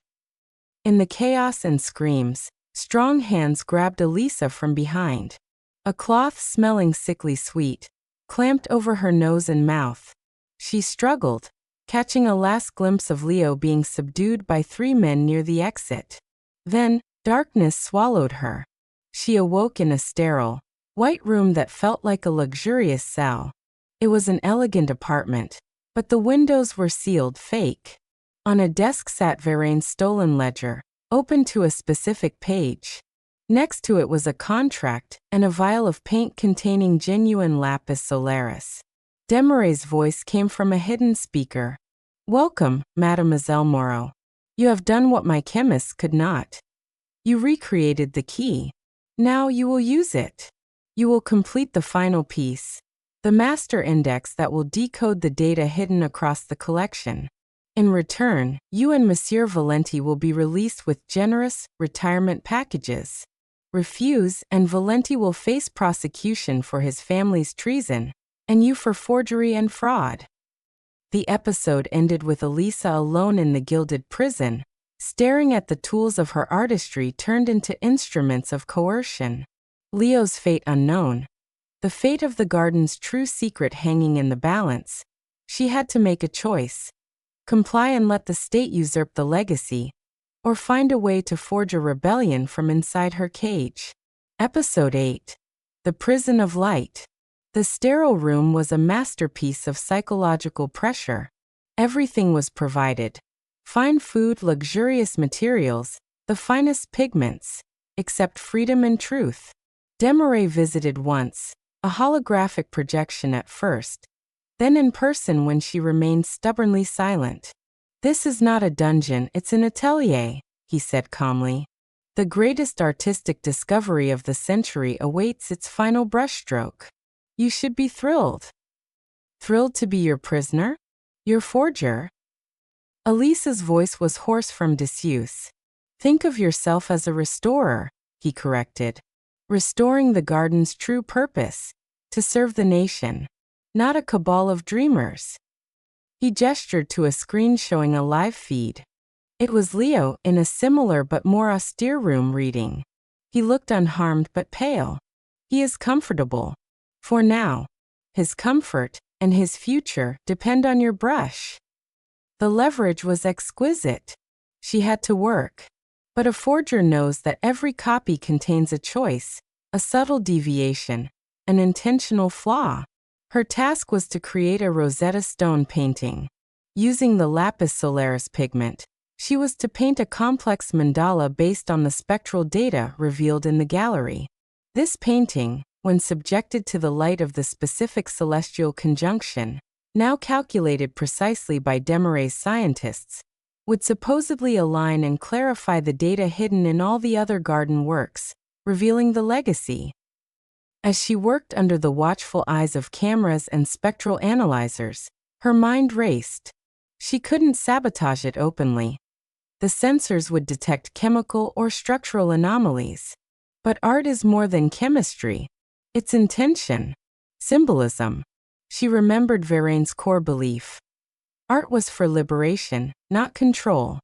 In the chaos and screams, strong hands grabbed Alisa from behind. A cloth smelling sickly sweet, clamped over her nose and mouth. She struggled, catching a last glimpse of Leo being subdued by 3 men near the exit. Then, darkness swallowed her. She awoke in a sterile, white room that felt like a luxurious cell. It was an elegant apartment, but the windows were sealed fake. On a desk sat Verane's stolen ledger, open to a specific page. Next to it was a contract and a vial of paint containing genuine lapis solaris. Desmarais' voice came from a hidden speaker. Welcome, Mademoiselle Moreau. You have done what my chemists could not. You recreated the key. Now you will use it. You will complete the final piece, the master index that will decode the data hidden across the collection. In return, you and Monsieur Valenti will be released with generous retirement packages. Refuse, and Valenti will face prosecution for his family's treason, and you for forgery and fraud. The episode ended with Alisa alone in the gilded prison, staring at the tools of her artistry turned into instruments of coercion. Leo's fate unknown. The fate of the garden's true secret hanging in the balance. She had to make a choice. Comply and let the state usurp the legacy, or find a way to forge a rebellion from inside her cage. Episode 8. The Prison of Light. The sterile room was a masterpiece of psychological pressure. Everything was provided. Fine food, luxurious materials, the finest pigments, except freedom and truth. Desmarais visited once, a holographic projection at first. then in person when she remained stubbornly silent. "This is not a dungeon, it's an atelier," he said calmly. "The greatest artistic discovery of the century awaits its final brushstroke. You should be thrilled." "Thrilled to be your prisoner? Your forger?" Alisa's voice was hoarse from disuse. "Think of yourself as a restorer," he corrected. "Restoring the garden's true purpose, to serve the nation, not a cabal of dreamers." He gestured to a screen showing a live feed. It was Leo in a similar but more austere room reading. He looked unharmed but pale. "He is comfortable. For now. His comfort and his future depend on your brush." The leverage was exquisite. She had to work. But a forger knows that every copy contains a choice, a subtle deviation, an intentional flaw. Her task was to create a Rosetta Stone painting. Using the lapis solaris pigment, she was to paint a complex mandala based on the spectral data revealed in the gallery. This painting, when subjected to the light of the specific celestial conjunction, now calculated precisely by Desmarais scientists, would supposedly align and clarify the data hidden in all the other garden works, revealing the legacy. As she worked under the watchful eyes of cameras and spectral analyzers, her mind raced. She couldn't sabotage it openly. The sensors would detect chemical or structural anomalies. But art is more than chemistry. It's intention, symbolism. She remembered Varaine's core belief. Art was for liberation, not control.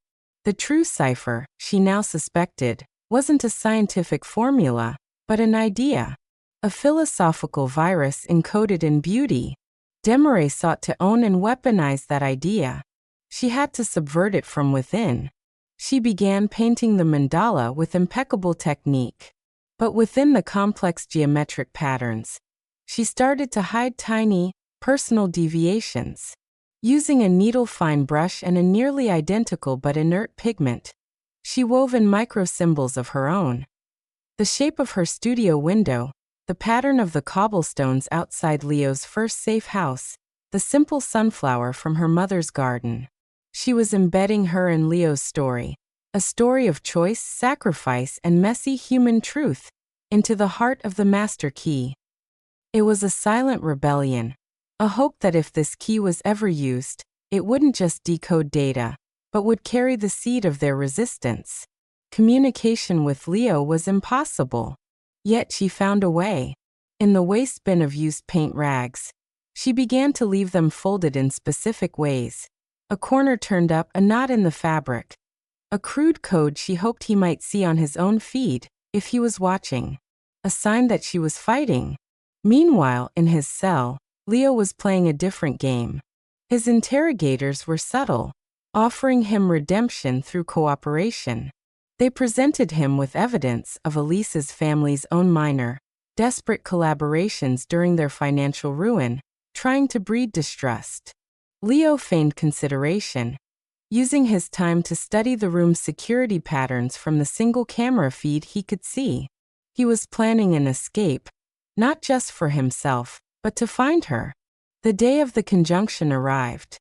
The true cipher, she now suspected, wasn't a scientific formula, but an idea. A philosophical virus encoded in beauty. Desmarais sought to own and weaponize that idea. She had to subvert it from within. She began painting the mandala with impeccable technique. But within the complex geometric patterns, she started to hide tiny, personal deviations. Using a needle-fine brush and a nearly identical but inert pigment, she wove in micro-symbols of her own. The shape of her studio window, the pattern of the cobblestones outside Leo's first safe house, the simple sunflower from her mother's garden. She was embedding her in Leo's story, a story of choice, sacrifice, and messy human truth, into the heart of the master key. It was a silent rebellion, a hope that if this key was ever used, it wouldn't just decode data, but would carry the seed of their resistance. Communication with Leo was impossible. Yet she found a way. In the waste bin of used paint rags, she began to leave them folded in specific ways. A corner turned up, a knot in the fabric. A crude code she hoped he might see on his own feed, if he was watching. A sign that she was fighting. Meanwhile, in his cell, Leo was playing a different game. His interrogators were subtle, offering him redemption through cooperation. They presented him with evidence of Alisa's family's own minor, desperate collaborations during their financial ruin, trying to breed distrust. Leo feigned consideration, using his time to study the room's security patterns from the single camera feed he could see. He was planning an escape, not just for himself, but to find her. The day of the conjunction arrived.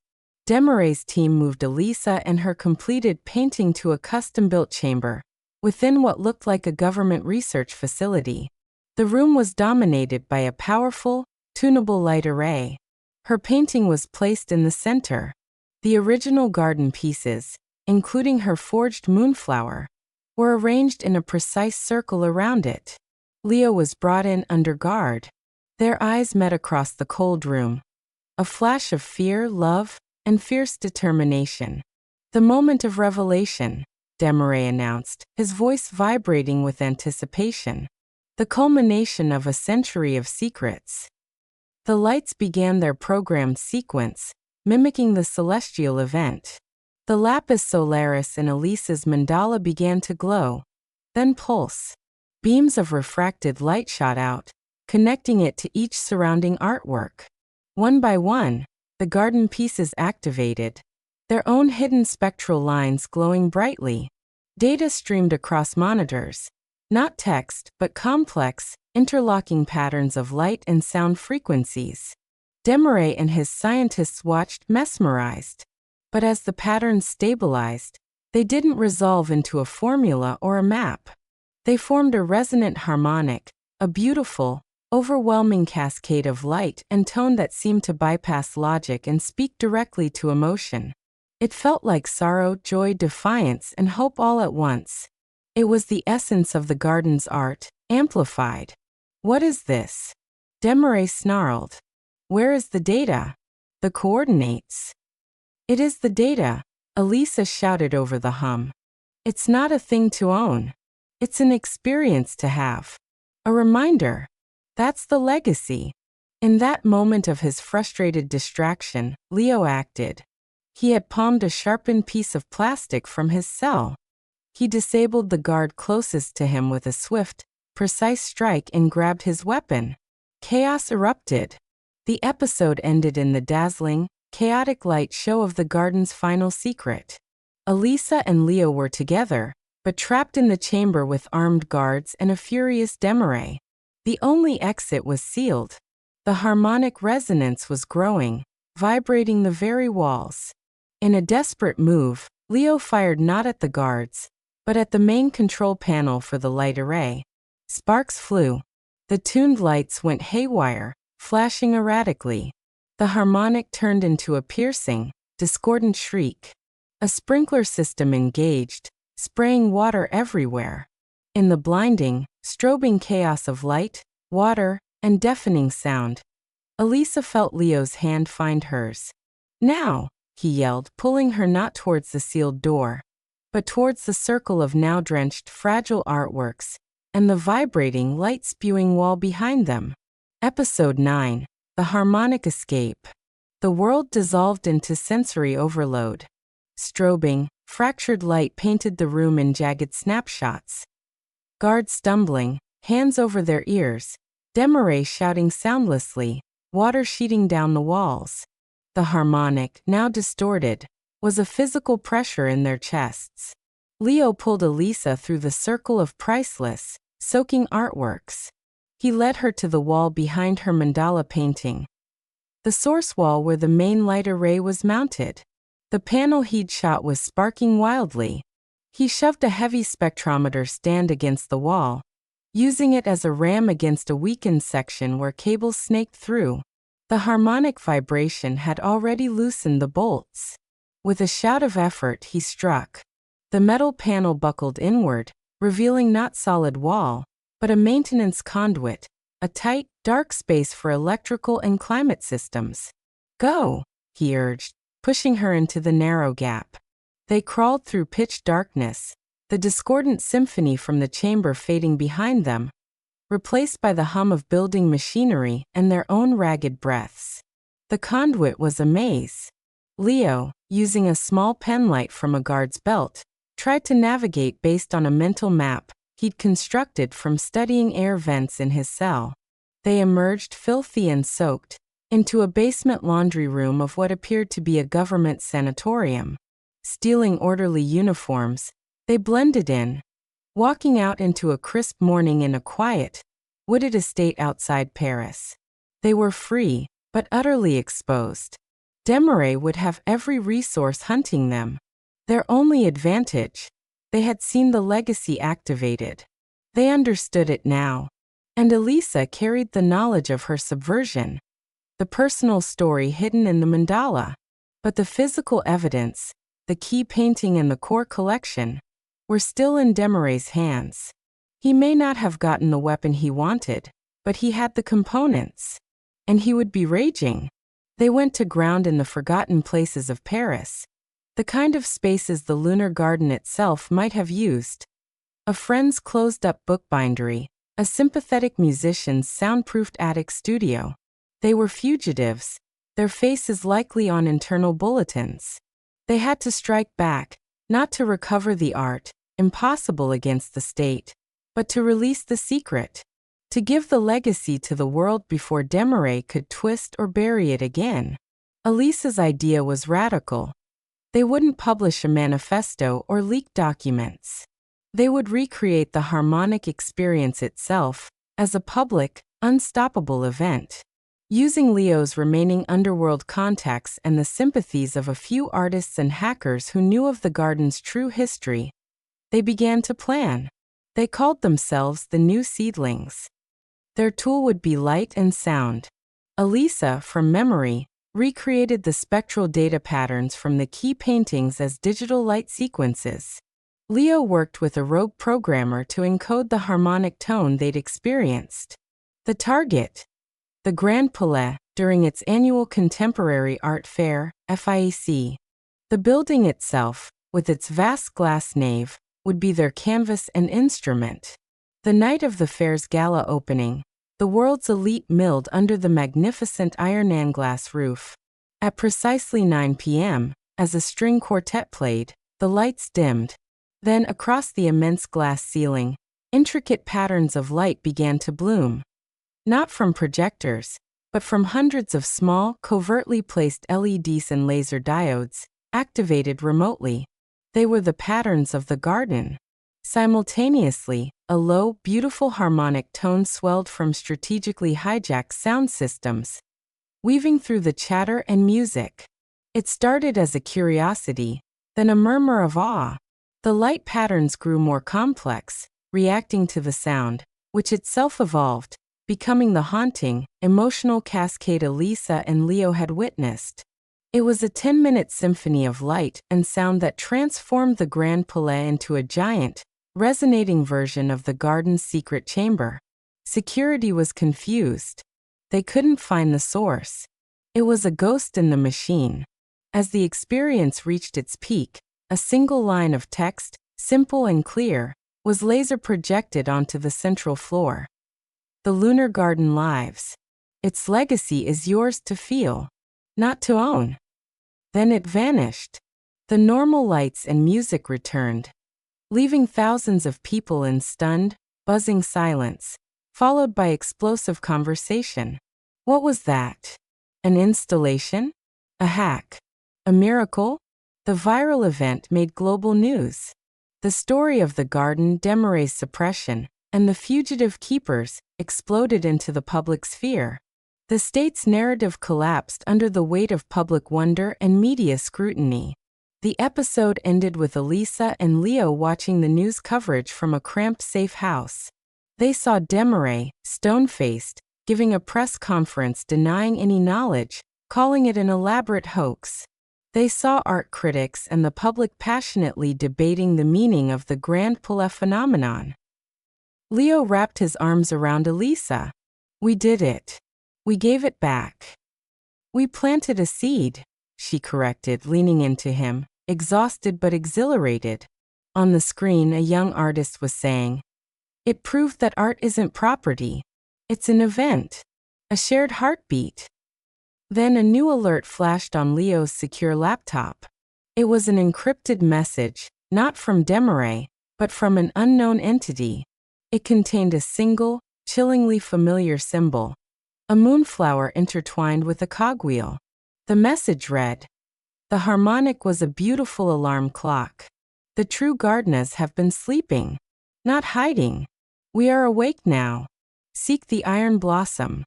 Desmarais' team moved Alisa and her completed painting to a custom-built chamber, within what looked like a government research facility. The room was dominated by a powerful, tunable light array. Her painting was placed in the center. The original garden pieces, including her forged Moonflower, were arranged in a precise circle around it. Leo was brought in under guard. Their eyes met across the cold room. A flash of fear, love, and fierce determination. "The moment of revelation," Desmarais announced, his voice vibrating with anticipation. "The culmination of a century of secrets." The lights began their programmed sequence, mimicking the celestial event. The lapis solaris in Alisa's mandala began to glow, then pulse. Beams of refracted light shot out, connecting it to each surrounding artwork. One by one, the garden pieces activated, their own hidden spectral lines glowing brightly. Data streamed across monitors, not text, but complex, interlocking patterns of light and sound frequencies. Desmarais and his scientists watched mesmerized. But as the patterns stabilized, they didn't resolve into a formula or a map. They formed a resonant harmonic, a beautiful, overwhelming cascade of light and tone that seemed to bypass logic and speak directly to emotion. It felt like sorrow, joy, defiance, and hope all at once. It was the essence of the garden's art, amplified. What is this? Desmarais snarled. Where is the data? The coordinates. It is the data, Alisa shouted over the hum. It's not a thing to own. It's an experience to have. A reminder. That's the legacy. In that moment of his frustrated distraction, Leo acted. He had palmed a sharpened piece of plastic from his cell. He disabled the guard closest to him with a swift, precise strike and grabbed his weapon. Chaos erupted. The episode ended in the dazzling, chaotic light show of the garden's final secret. Alisa and Leo were together, but trapped in the chamber with armed guards and a furious Desmarais. The only exit was sealed. The harmonic resonance was growing, vibrating the very walls. In a desperate move, Leo fired not at the guards, but at the main control panel for the light array. Sparks flew. The tuned lights went haywire, flashing erratically. The harmonic turned into a piercing, discordant shriek. A sprinkler system engaged, spraying water everywhere. In the blinding, strobing chaos of light, water, and deafening sound, Alisa felt Leo's hand find hers. Now, he yelled, pulling her not towards the sealed door, but towards the circle of now-drenched, fragile artworks, and the vibrating, light-spewing wall behind them. Episode 9. The Harmonic Escape. The world dissolved into sensory overload. Strobing, fractured light painted the room in jagged snapshots. Guards stumbling, hands over their ears, Desmarais shouting soundlessly, water sheeting down the walls. The harmonic, now distorted, was a physical pressure in their chests. Leo pulled Alisa through the circle of priceless, soaking artworks. He led her to the wall behind her mandala painting. The source wall where the main light array was mounted. The panel he'd shot was sparking wildly. He shoved a heavy spectrometer stand against the wall, using it as a ram against a weakened section where cables snaked through. The harmonic vibration had already loosened the bolts. With a shout of effort, he struck. The metal panel buckled inward, revealing not solid wall, but a maintenance conduit, a tight, dark space for electrical and climate systems. Go, he urged, pushing her into the narrow gap. They crawled through pitch darkness, the discordant symphony from the chamber fading behind them, replaced by the hum of building machinery and their own ragged breaths. The conduit was a maze. Leo, using a small penlight from a guard's belt, tried to navigate based on a mental map he'd constructed from studying air vents in his cell. They emerged filthy and soaked, into a basement laundry room of what appeared to be a government sanatorium. Stealing orderly uniforms, they blended in, walking out into a crisp morning in a quiet, wooded estate outside Paris. They were free, but utterly exposed. Desmarais would have every resource hunting them. Their only advantage, they had seen the legacy activated. They understood it now. And Alisa carried the knowledge of her subversion. The personal story hidden in the mandala. But the physical evidence, the key painting and the core collection, were still in Desmarais' hands. He may not have gotten the weapon he wanted, but he had the components. And he would be raging. They went to ground in the forgotten places of Paris. The kind of spaces the lunar garden itself might have used. A friend's closed-up bookbindery, a sympathetic musician's soundproofed attic studio. They were fugitives, their faces likely on internal bulletins. They had to strike back, not to recover the art, impossible against the state, but to release the secret, to give the legacy to the world before Desmarais could twist or bury it again. Alisa's idea was radical. They wouldn't publish a manifesto or leak documents. They would recreate the harmonic experience itself as a public, unstoppable event. Using Leo's remaining underworld contacts and the sympathies of a few artists and hackers who knew of the garden's true history, they began to plan. They called themselves the New Seedlings. Their tool would be light and sound. Alisa, from memory, recreated the spectral data patterns from the key paintings as digital light sequences. Leo worked with a rogue programmer to encode the harmonic tone they'd experienced. The target, the Grand Palais, during its annual Contemporary Art Fair, FIAC. The building itself, with its vast glass nave, would be their canvas and instrument. The night of the fair's gala opening, the world's elite milled under the magnificent iron glass roof. At precisely 9 p.m., as a string quartet played, the lights dimmed. Then, across the immense glass ceiling, intricate patterns of light began to bloom. Not from projectors, but from hundreds of small, covertly placed LEDs and laser diodes, activated remotely. They were the patterns of the garden. Simultaneously, a low, beautiful harmonic tone swelled from strategically hijacked sound systems, weaving through the chatter and music. It started as a curiosity, then a murmur of awe. The light patterns grew more complex, reacting to the sound, which itself evolved, becoming the haunting, emotional cascade Alisa and Leo had witnessed. It was a 10-minute symphony of light and sound that transformed the Grand Palais into a giant, resonating version of the garden's secret chamber. Security was confused. They couldn't find the source. It was a ghost in the machine. As the experience reached its peak, a single line of text, simple and clear, was laser projected onto the central floor. The Lunar Garden lives. Its legacy is yours to feel, not to own. Then it vanished. The normal lights and music returned, leaving thousands of people in stunned, buzzing silence, followed by explosive conversation. What was that? An installation? A hack? A miracle? The viral event made global news. The story of the Garden Demaray's suppression and the fugitive keepers exploded into the public sphere. The state's narrative collapsed under the weight of public wonder and media scrutiny. The episode ended with Alisa and Leo watching the news coverage from a cramped safe house. They saw Demaray, stone-faced, giving a press conference denying any knowledge, calling it an elaborate hoax. They saw art critics and the public passionately debating the meaning of the Grand Palais phenomenon. Leo wrapped his arms around Alisa. "We did it. We gave it back. We planted a seed," she corrected, leaning into him, exhausted but exhilarated. On the screen, a young artist was saying, "It proved that art isn't property. It's an event. A shared heartbeat." Then a new alert flashed on Leo's secure laptop. It was an encrypted message, not from Demaray, but from an unknown entity. It contained a single, chillingly familiar symbol, a moonflower intertwined with a cogwheel. The message read, "The harmonic was a beautiful alarm clock. The true gardeners have been sleeping, not hiding. We are awake now. Seek the iron blossom."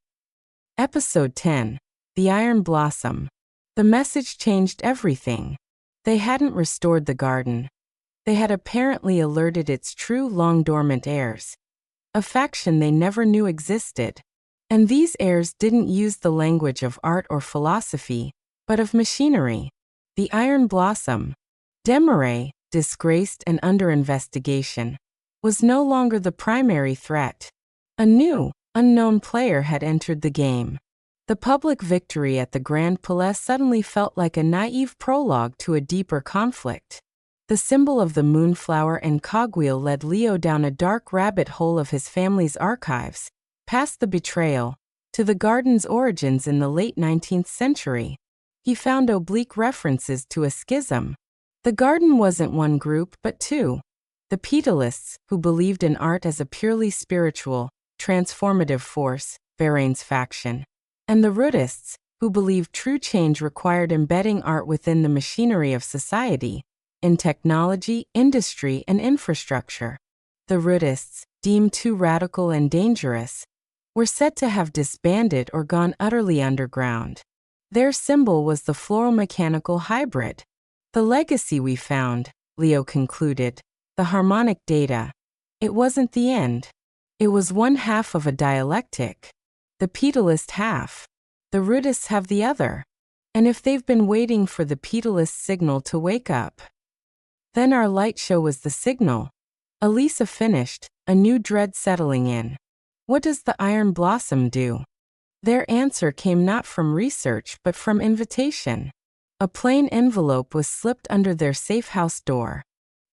Episode 10. The Iron Blossom. The message changed everything. They hadn't restored the garden. They had apparently alerted its true long-dormant heirs, a faction they never knew existed. And these heirs didn't use the language of art or philosophy, but of machinery. The Iron Blossom. Demaray, disgraced and under investigation, was no longer the primary threat. A new, unknown player had entered the game. The public victory at the Grand Palais suddenly felt like a naive prologue to a deeper conflict. The symbol of the moonflower and cogwheel led Leo down a dark rabbit hole of his family's archives, past the betrayal, to the garden's origins in the late 19th century. He found oblique references to a schism. The garden wasn't one group but two. The pedalists, who believed in art as a purely spiritual, transformative force, Varaine's faction, and the ruthists, who believed true change required embedding art within the machinery of society, in technology, industry, and infrastructure. The ruthists, deemed too radical and dangerous, were said to have disbanded or gone utterly underground. Their symbol was the floral mechanical hybrid. The legacy we found, Leo concluded, the harmonic data, it wasn't the end. It was one half of a dialectic. The pedalist half. The rootists have the other. And if they've been waiting for the pedalist signal to wake up, then our light show was the signal. Alisa finished, a new dread settling in. What does the iron blossom do? Their answer came not from research but from invitation. A plain envelope was slipped under their safe house door.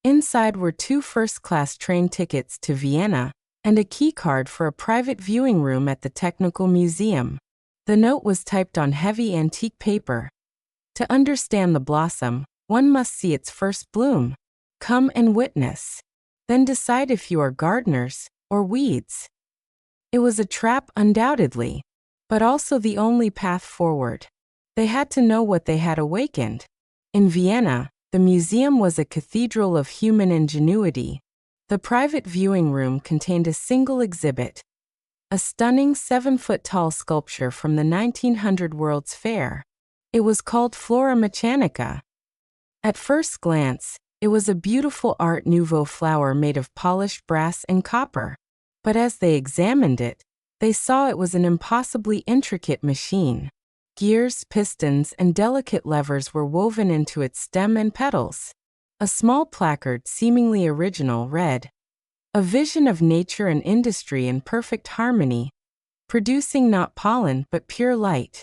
Inside were 2 first-class train tickets to Vienna and a keycard for a private viewing room at the Technical Museum. The note was typed on heavy antique paper. To understand the blossom, one must see its first bloom. Come and witness. Then decide if you are gardeners or weeds. It was a trap undoubtedly, but also the only path forward. They had to know what they had awakened. In Vienna, the museum was a cathedral of human ingenuity. The private viewing room contained a single exhibit, a stunning 7-foot-tall sculpture from the 1900 World's Fair. It was called Flora Mechanica. At first glance, it was a beautiful Art Nouveau flower made of polished brass and copper. But as they examined it, they saw it was an impossibly intricate machine. Gears, pistons, and delicate levers were woven into its stem and petals. A small placard, seemingly original, read, "A vision of nature and industry in perfect harmony, producing not pollen but pure light."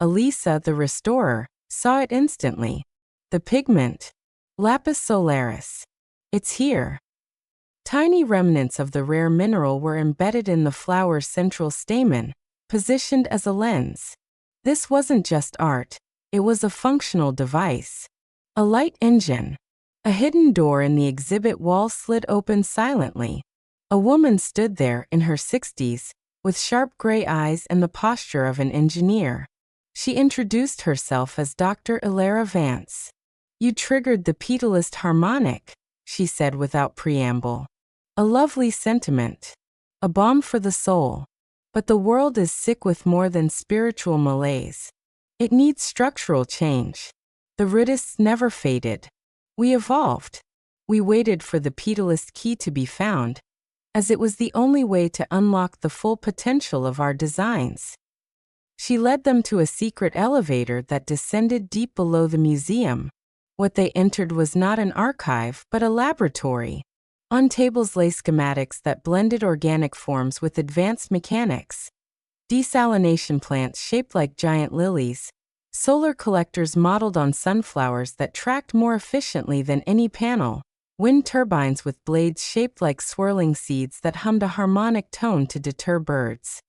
Alisa, the restorer, saw it instantly. The pigment, lapis solaris. It's here. Tiny remnants of the rare mineral were embedded in the flower's central stamen, positioned as a lens. This wasn't just art, it was a functional device. A light engine. A hidden door in the exhibit wall slid open silently. A woman stood there in her 60s, with sharp gray eyes and the posture of an engineer. She introduced herself as Dr. Ilera Vance. "You triggered the pedalist harmonic," she said without preamble. "A lovely sentiment. A balm for the soul. But the world is sick with more than spiritual malaise. It needs structural change. The rootists never faded. We evolved. We waited for the pedalist key to be found, as it was the only way to unlock the full potential of our designs." She led them to a secret elevator that descended deep below the museum. What they entered was not an archive but a laboratory. On tables lay schematics that blended organic forms with advanced mechanics. Desalination plants shaped like giant lilies, solar collectors modeled on sunflowers that tracked more efficiently than any panel, wind turbines with blades shaped like swirling seeds that hummed a harmonic tone to deter birds.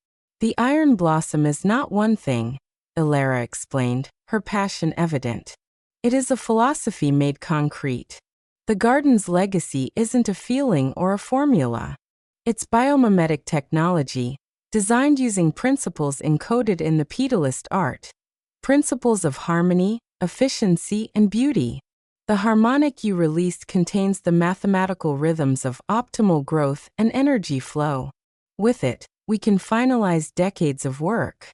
"The iron blossom is not one thing," Ilera explained, her passion evident. "It is a philosophy made concrete. The garden's legacy isn't a feeling or a formula. It's biomimetic technology, designed using principles encoded in the pedalist art. Principles of harmony, efficiency, and beauty. The harmonic you released contains the mathematical rhythms of optimal growth and energy flow. With it, we can finalize decades of work."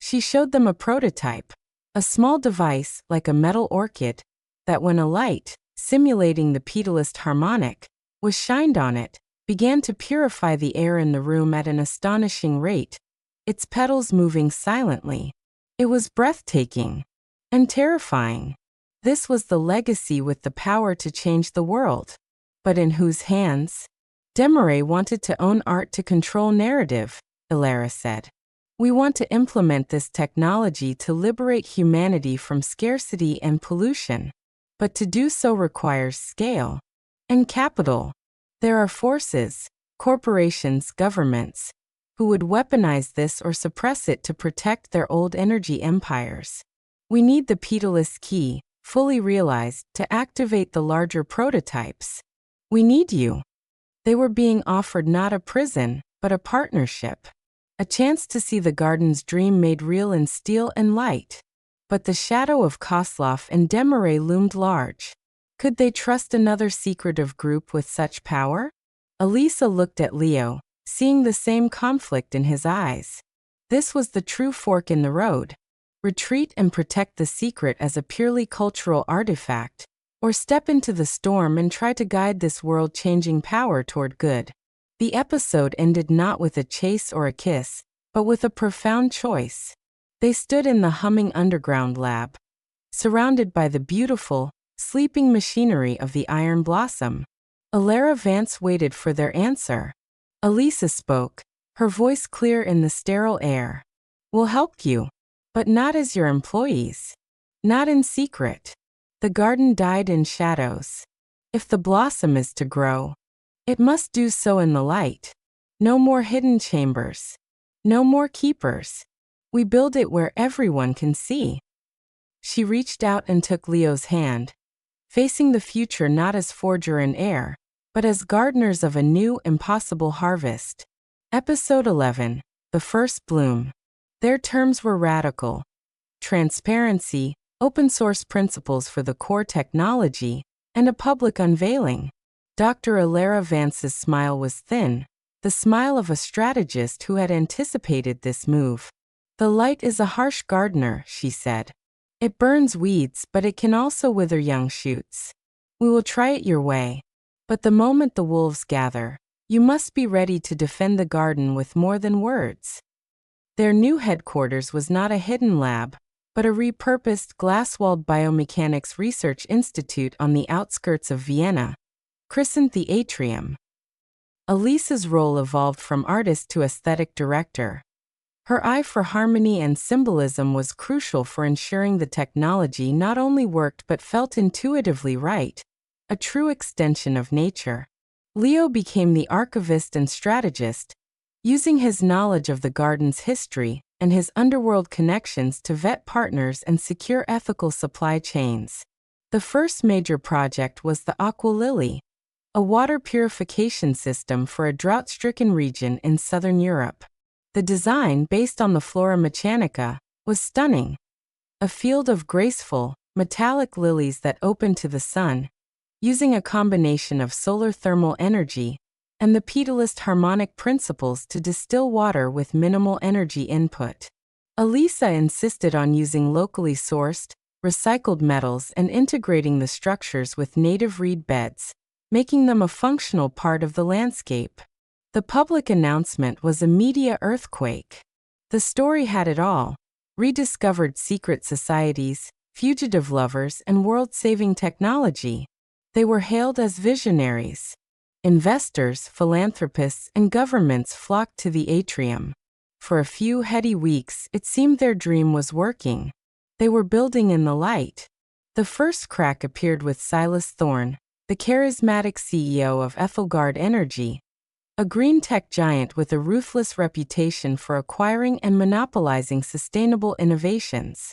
She showed them a prototype, a small device like a metal orchid that, when a light, simulating the pedalist harmonic, was shined on it, began to purify the air in the room at an astonishing rate, its petals moving silently. It was breathtaking and terrifying. This was the legacy with the power to change the world. But in whose hands? Desmarais wanted to own art to control narrative, Ilera said. "We want to implement this technology to liberate humanity from scarcity and pollution. But to do so requires scale and capital. There are forces, corporations, governments, who would weaponize this or suppress it to protect their old energy empires. We need the pedalist key, fully realized, to activate the larger prototypes. We need you." They were being offered not a prison, but a partnership. A chance to see the garden's dream made real in steel and light. But the shadow of Kozlov and Desmarais loomed large. Could they trust another secretive group with such power? Alisa looked at Leo, seeing the same conflict in his eyes. This was the true fork in the road. Retreat and protect the secret as a purely cultural artifact, or step into the storm and try to guide this world-changing power toward good. The episode ended not with a chase or a kiss, but with a profound choice. They stood in the humming underground lab, surrounded by the beautiful, sleeping machinery of the Iron Blossom. Alara Vance waited for their answer. Alisa spoke, her voice clear in the sterile air. "We'll help you, but not as your employees. Not in secret. The garden died in shadows. If the blossom is to grow, it must do so in the light. No more hidden chambers. No more keepers. We build it where everyone can see." She reached out and took Leo's hand, facing the future not as forger and heir, but as gardeners of a new, impossible harvest. Episode 11, The First Bloom. Their terms were radical. Transparency, open-source principles for the core technology, and a public unveiling. Dr. Alara Vance's smile was thin, the smile of a strategist who had anticipated this move. "The light is a harsh gardener," she said. "It burns weeds, but it can also wither young shoots. We will try it your way. But the moment the wolves gather, you must be ready to defend the garden with more than words." Their new headquarters was not a hidden lab, but a repurposed glass-walled biomechanics research institute on the outskirts of Vienna, christened the Atrium. Alisa's role evolved from artist to aesthetic director. Her eye for harmony and symbolism was crucial for ensuring the technology not only worked but felt intuitively right, a true extension of nature. Leo became the archivist and strategist, using his knowledge of the garden's history and his underworld connections to vet partners and secure ethical supply chains. The first major project was the Aqua Lily, a water purification system for a drought-stricken region in southern Europe. The design, based on the Flora Mechanica, was stunning. A field of graceful, metallic lilies that opened to the sun, using a combination of solar thermal energy and the pedalist harmonic principles to distill water with minimal energy input. Alisa insisted on using locally sourced, recycled metals and integrating the structures with native reed beds, making them a functional part of the landscape. The public announcement was a media earthquake. The story had it all: rediscovered secret societies, fugitive lovers, and world-saving technology. They were hailed as visionaries. Investors, philanthropists, and governments flocked to the Atrium. For a few heady weeks, it seemed their dream was working. They were building in the light. The first crack appeared with Silas Thorne, the charismatic CEO of Ethelgard Energy, a green tech giant with a ruthless reputation for acquiring and monopolizing sustainable innovations.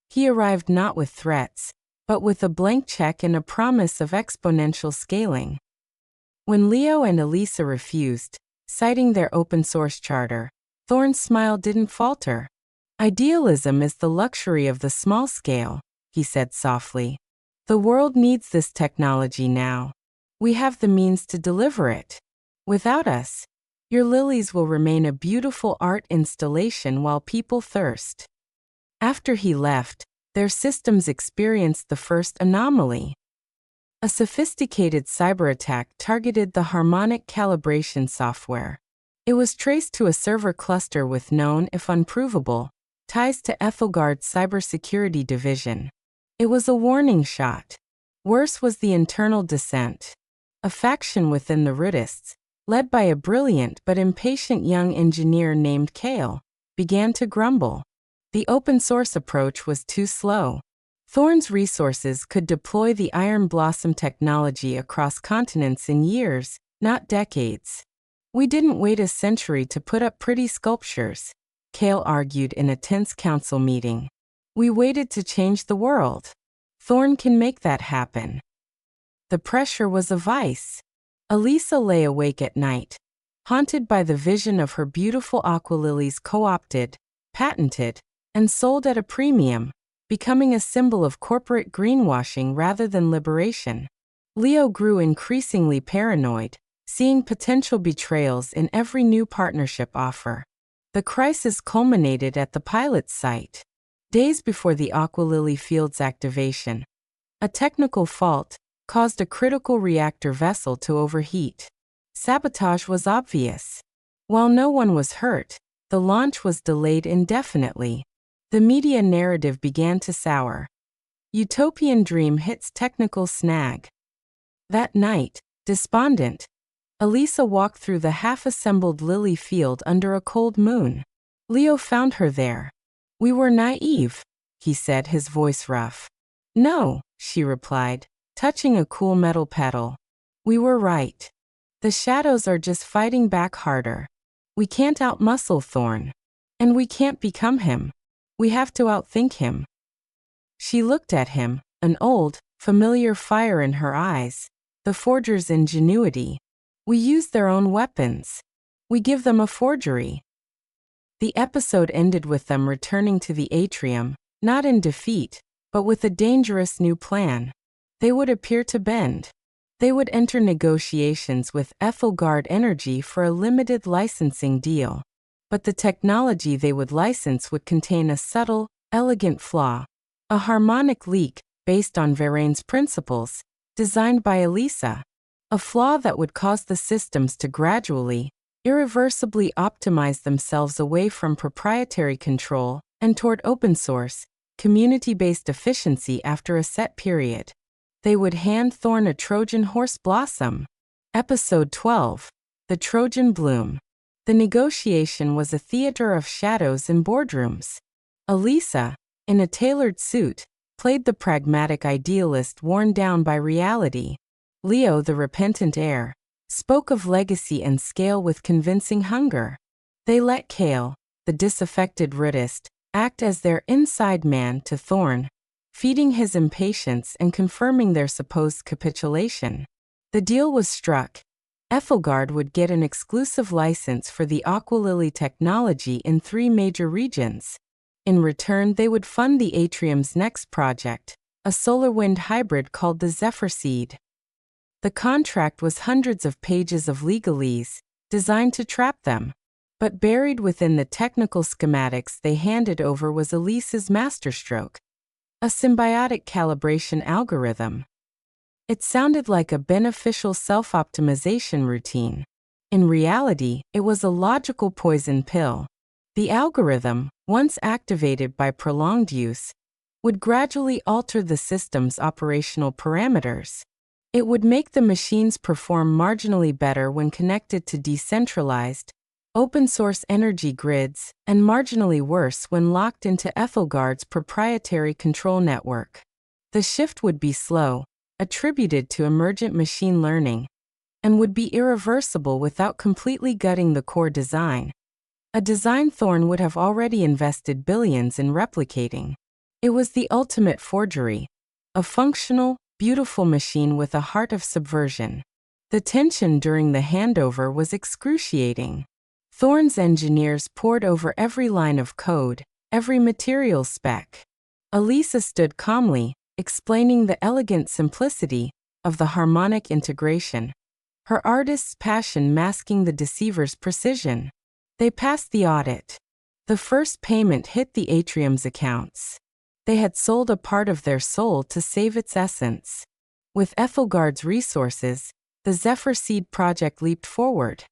He arrived not with threats, but with a blank check and a promise of exponential scaling. When Leo and Alisa refused, citing their open-source charter, Thorne's smile didn't falter. "Idealism is the luxury of the small scale," he said softly. "The world needs this technology now. We have the means to deliver it. Without us, your lilies will remain a beautiful art installation while people thirst." After he left, their systems experienced the first anomaly. A sophisticated cyber attack targeted the harmonic calibration software. It was traced to a server cluster with known, if unprovable, ties to Ethelgard's cybersecurity division. It was a warning shot. Worse was the internal dissent. A faction within the ruthless, led by a brilliant but impatient young engineer named Kale, began to grumble. The open-source approach was too slow. Thorne's resources could deploy the Iron Blossom technology across continents in years, not decades. "We didn't wait a century to put up pretty sculptures," Kale argued in a tense council meeting. "We waited to change the world. Thorne can make that happen." The pressure was a vice. Alisa lay awake at night, haunted by the vision of her beautiful aqua lilies co-opted, patented, and sold at a premium, becoming a symbol of corporate greenwashing rather than liberation. Leo grew increasingly paranoid. seeing potential betrayals in every new partnership offer. The crisis culminated at the pilot's site, days before the Aqualily field's activation. A technical fault caused a critical reactor vessel to overheat. Sabotage was obvious. While no one was hurt, the launch was delayed indefinitely. The media narrative began to sour. Utopian dream hits technical snag. That night, despondent, Alisa walked through the half-assembled lily field under a cold moon. Leo found her there. "We were naive," he said, his voice rough. "No," she replied, touching a cool metal pedal. "We were right. The shadows are just fighting back harder. We can't outmuscle Thorn. And we can't become him. We have to outthink him." She looked at him, an old, familiar fire in her eyes. The forger's ingenuity. "We use their own weapons. We give them a forgery." The episode ended with them returning to the atrium, not in defeat, but with a dangerous new plan. They would appear to bend. They would enter negotiations with Ethelgard Energy for a limited licensing deal. But the technology they would license would contain a subtle, elegant flaw. A harmonic leak, based on Varaine's principles, designed by Alisa. A flaw that would cause the systems to gradually, irreversibly optimize themselves away from proprietary control and toward open source, community-based efficiency after a set period. They would hand Thorn a Trojan horse blossom. Episode 12. The Trojan Bloom. The negotiation was a theater of shadows and boardrooms. Alisa, in a tailored suit, played the pragmatic idealist worn down by reality. Leo, the repentant heir, spoke of legacy and scale with convincing hunger. They let Kale, the disaffected ruthless, act as their inside man to Thorn, feeding his impatience and confirming their supposed capitulation. The deal was struck. Ethelgard would get an exclusive license for the Aqualily technology in 3 major regions. In return, they would fund the Atrium's next project, a solar wind hybrid called the Zephyr Seed. The contract was hundreds of pages of legalese, designed to trap them. But buried within the technical schematics they handed over was Alisa's masterstroke, a symbiotic calibration algorithm. It sounded like a beneficial self-optimization routine. In reality, it was a logical poison pill. The algorithm, once activated by prolonged use, would gradually alter the system's operational parameters. It would make the machines perform marginally better when connected to decentralized, open-source energy grids, and marginally worse when locked into Ethelgard's proprietary control network. The shift would be slow, attributed to emergent machine learning, and would be irreversible without completely gutting the core design. A design Thorn would have already invested billions in replicating. It was the ultimate forgery, a functional, beautiful machine with a heart of subversion. The tension during the handover was excruciating. Thorn's engineers pored over every line of code, every material spec. Alisa stood calmly, explaining the elegant simplicity of the harmonic integration, her artist's passion masking the deceiver's precision. They passed the audit. The first payment hit the Atrium's accounts. They had sold a part of their soul to save its essence. With Ethelgard's resources, the Zephyr Seed project leaped forward.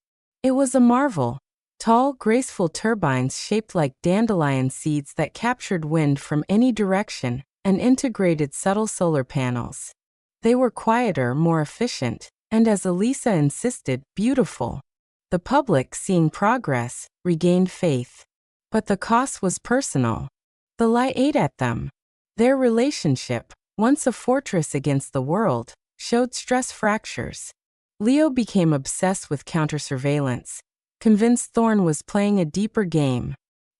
It was a marvel. Tall, graceful turbines shaped like dandelion seeds that captured wind from any direction and integrated subtle solar panels. They were quieter, more efficient, and as Alisa insisted, beautiful. The public, seeing progress, regained faith. But the cost was personal. The lie ate at them. Their relationship, once a fortress against the world, showed stress fractures. Leo became obsessed with counter-surveillance, convinced Thorn was playing a deeper game.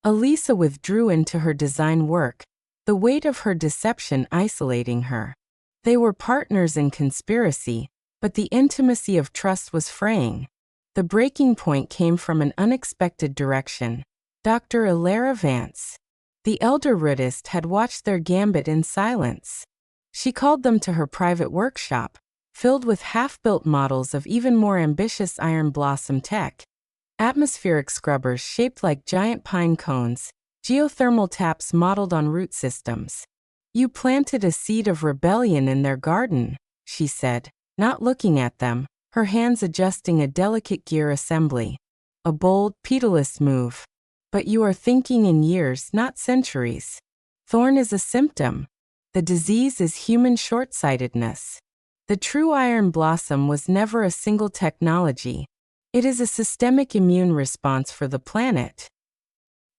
Alisa withdrew into her design work, the weight of her deception isolating her. They were partners in conspiracy, but the intimacy of trust was fraying. The breaking point came from an unexpected direction. Dr. Alara Vance. The elder ruthless had watched their gambit in silence. She called them to her private workshop, filled with half-built models of even more ambitious iron blossom tech. Atmospheric scrubbers shaped like giant pine cones, geothermal taps modeled on root systems. "You planted a seed of rebellion in their garden," she said, not looking at them, her hands adjusting a delicate gear assembly. "A bold, petalist move. But you are thinking in years, not centuries. Thorn is a symptom. The disease is human short-sightedness. The true iron blossom was never a single technology. It is a systemic immune response for the planet."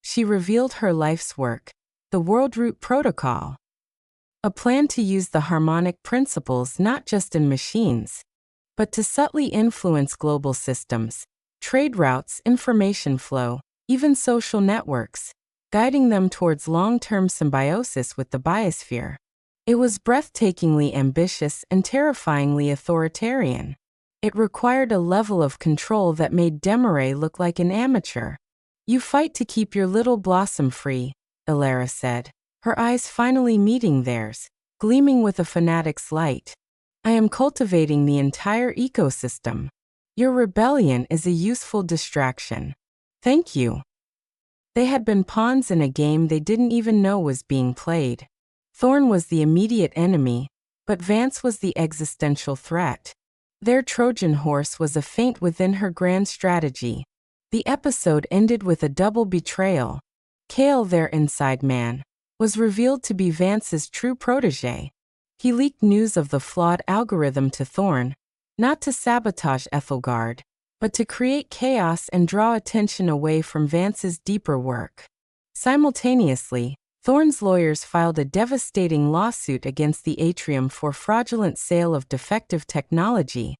She revealed her life's work, the World Root Protocol. A plan to use the harmonic principles not just in machines, but to subtly influence global systems, trade routes, information flow, even social networks, guiding them towards long-term symbiosis with the biosphere. It was breathtakingly ambitious and terrifyingly authoritarian. It required a level of control that made Desmarais look like an amateur. "You fight to keep your little blossom free," Alara said, her eyes finally meeting theirs, gleaming with a fanatic's light. "I am cultivating the entire ecosystem. Your rebellion is a useful distraction. Thank you." They had been pawns in a game they didn't even know was being played. Thorn was the immediate enemy, but Vance was the existential threat. Their Trojan horse was a feint within her grand strategy. The episode ended with a double betrayal. Kale, their inside man, was revealed to be Vance's true protégé. He leaked news of the flawed algorithm to Thorn, not to sabotage Ethelgard, but to create chaos and draw attention away from Vance's deeper work. Simultaneously, Thorn's lawyers filed a devastating lawsuit against the Atrium for fraudulent sale of defective technology,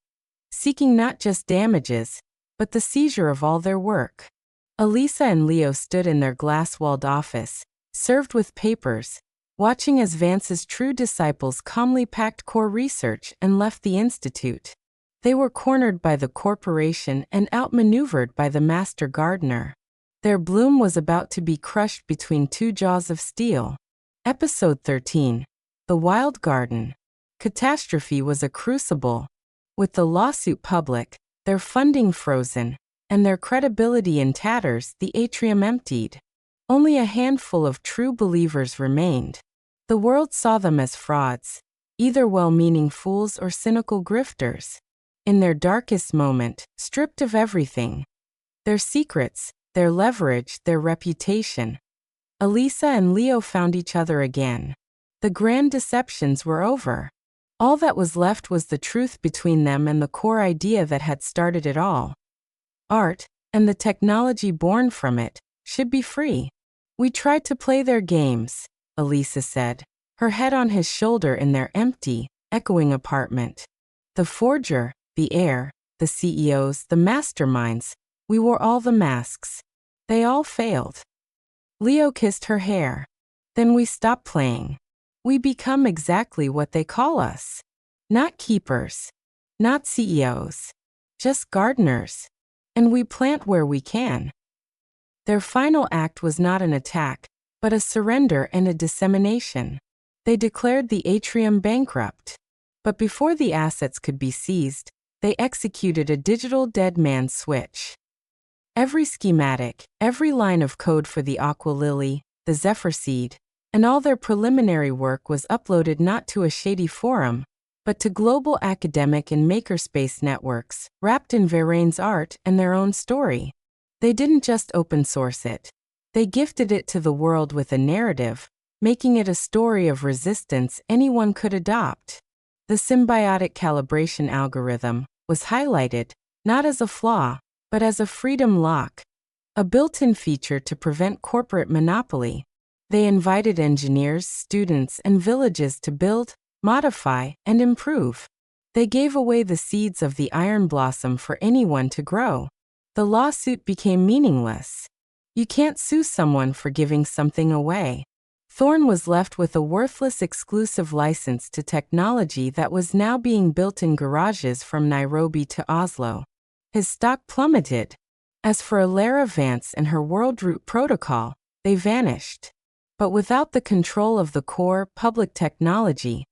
seeking not just damages, but the seizure of all their work. Alisa and Leo stood in their glass-walled office, served with papers, watching as Vance's true disciples calmly packed core research and left the institute. They were cornered by the corporation and outmaneuvered by the master gardener. Their bloom was about to be crushed between two jaws of steel. Episode 13. The Wild Garden. Catastrophe was a crucible. With the lawsuit public, their funding frozen, and their credibility in tatters, the atrium emptied. Only a handful of true believers remained. The world saw them as frauds, either well-meaning fools or cynical grifters. In their darkest moment, stripped of everything. Their secrets, their leverage, their reputation. Alisa and Leo found each other again. The grand deceptions were over. All that was left was the truth between them and the core idea that had started it all. Art, and the technology born from it, should be free. "We tried to play their games," Alisa said, her head on his shoulder in their empty, echoing apartment. "The forger, the heir, the CEOs, the masterminds, we wore all the masks. They all failed." Leo kissed her hair. "Then we stop playing. We become exactly what they call us. Not keepers. Not CEOs. Just gardeners. And we plant where we can." Their final act was not an attack, but a surrender and a dissemination. They declared the atrium bankrupt. But before the assets could be seized, they executed a digital dead man's switch. Every schematic, every line of code for the Aqua Lily, the Zephyr Seed, and all their preliminary work was uploaded not to a shady forum, but to global academic and makerspace networks, wrapped in Varaine's art and their own story. They didn't just open source it. They gifted it to the world with a narrative, making it a story of resistance anyone could adopt. The symbiotic calibration algorithm was highlighted, not as a flaw, but as a freedom lock, a built-in feature to prevent corporate monopoly. They invited engineers, students, and villages to build, modify, and improve. They gave away the seeds of the iron blossom for anyone to grow. The lawsuit became meaningless. You can't sue someone for giving something away. Thorn was left with a worthless exclusive license to technology that was now being built in garages from Nairobi to Oslo. His stock plummeted. As for Alara Vance and her World Root Protocol, they vanished. But without the control of the core, public technology,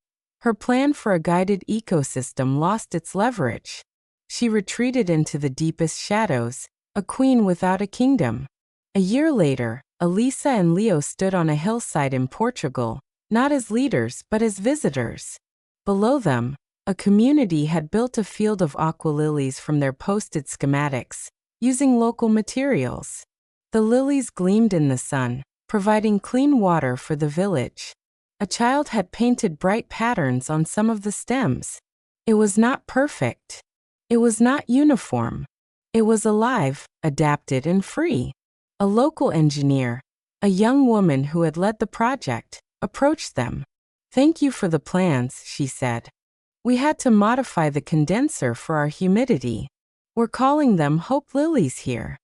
Her plan for a guided ecosystem lost its leverage. She retreated into the deepest shadows, a queen without a kingdom. A year later, Alisa and Leo stood on a hillside in Portugal, not as leaders but as visitors. Below them, a community had built a field of aqua lilies from their posted schematics, using local materials. The lilies gleamed in the sun, providing clean water for the village. A child had painted bright patterns on some of the stems. It was not perfect. It was not uniform. It was alive, adapted, and free. A local engineer, a young woman who had led the project, approached them. "Thank you for the plans," she said. "We had to modify the condenser for our humidity. We're calling them Hope Lilies here."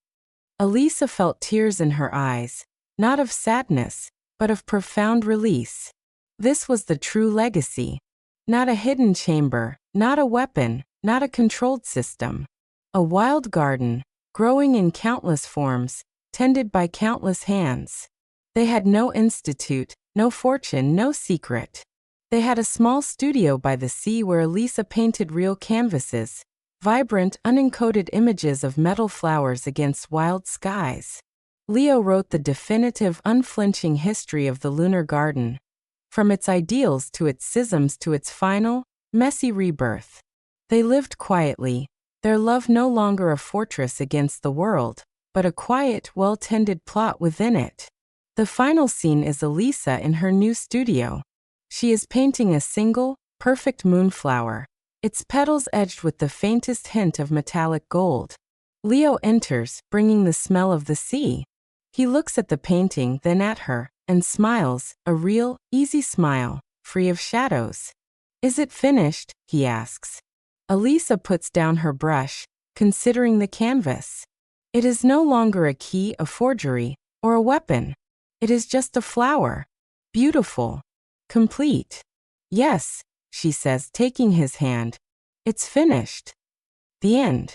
Alisa felt tears in her eyes, not of sadness, but of profound release. This was the true legacy. Not a hidden chamber, not a weapon, not a controlled system. A wild garden, growing in countless forms, tended by countless hands. They had no institute, no fortune, no secret. They had a small studio by the sea where Alisa painted real canvases, vibrant, unencoded images of metal flowers against wild skies. Leo wrote the definitive, unflinching history of the lunar garden, from its ideals to its schisms to its final, messy rebirth. They lived quietly, their love no longer a fortress against the world, but a quiet, well-tended plot within it. The final scene is Alisa in her new studio. She is painting a single, perfect moonflower, its petals edged with the faintest hint of metallic gold. Leo enters, bringing the smell of the sea. He looks at the painting, then at her, and smiles, a real, easy smile, free of shadows. "Is it finished?" he asks. Alisa puts down her brush, considering the canvas. It is no longer a key, a forgery, or a weapon. It is just a flower. Beautiful. Complete. "Yes," she says, taking his hand. "It's finished." The end.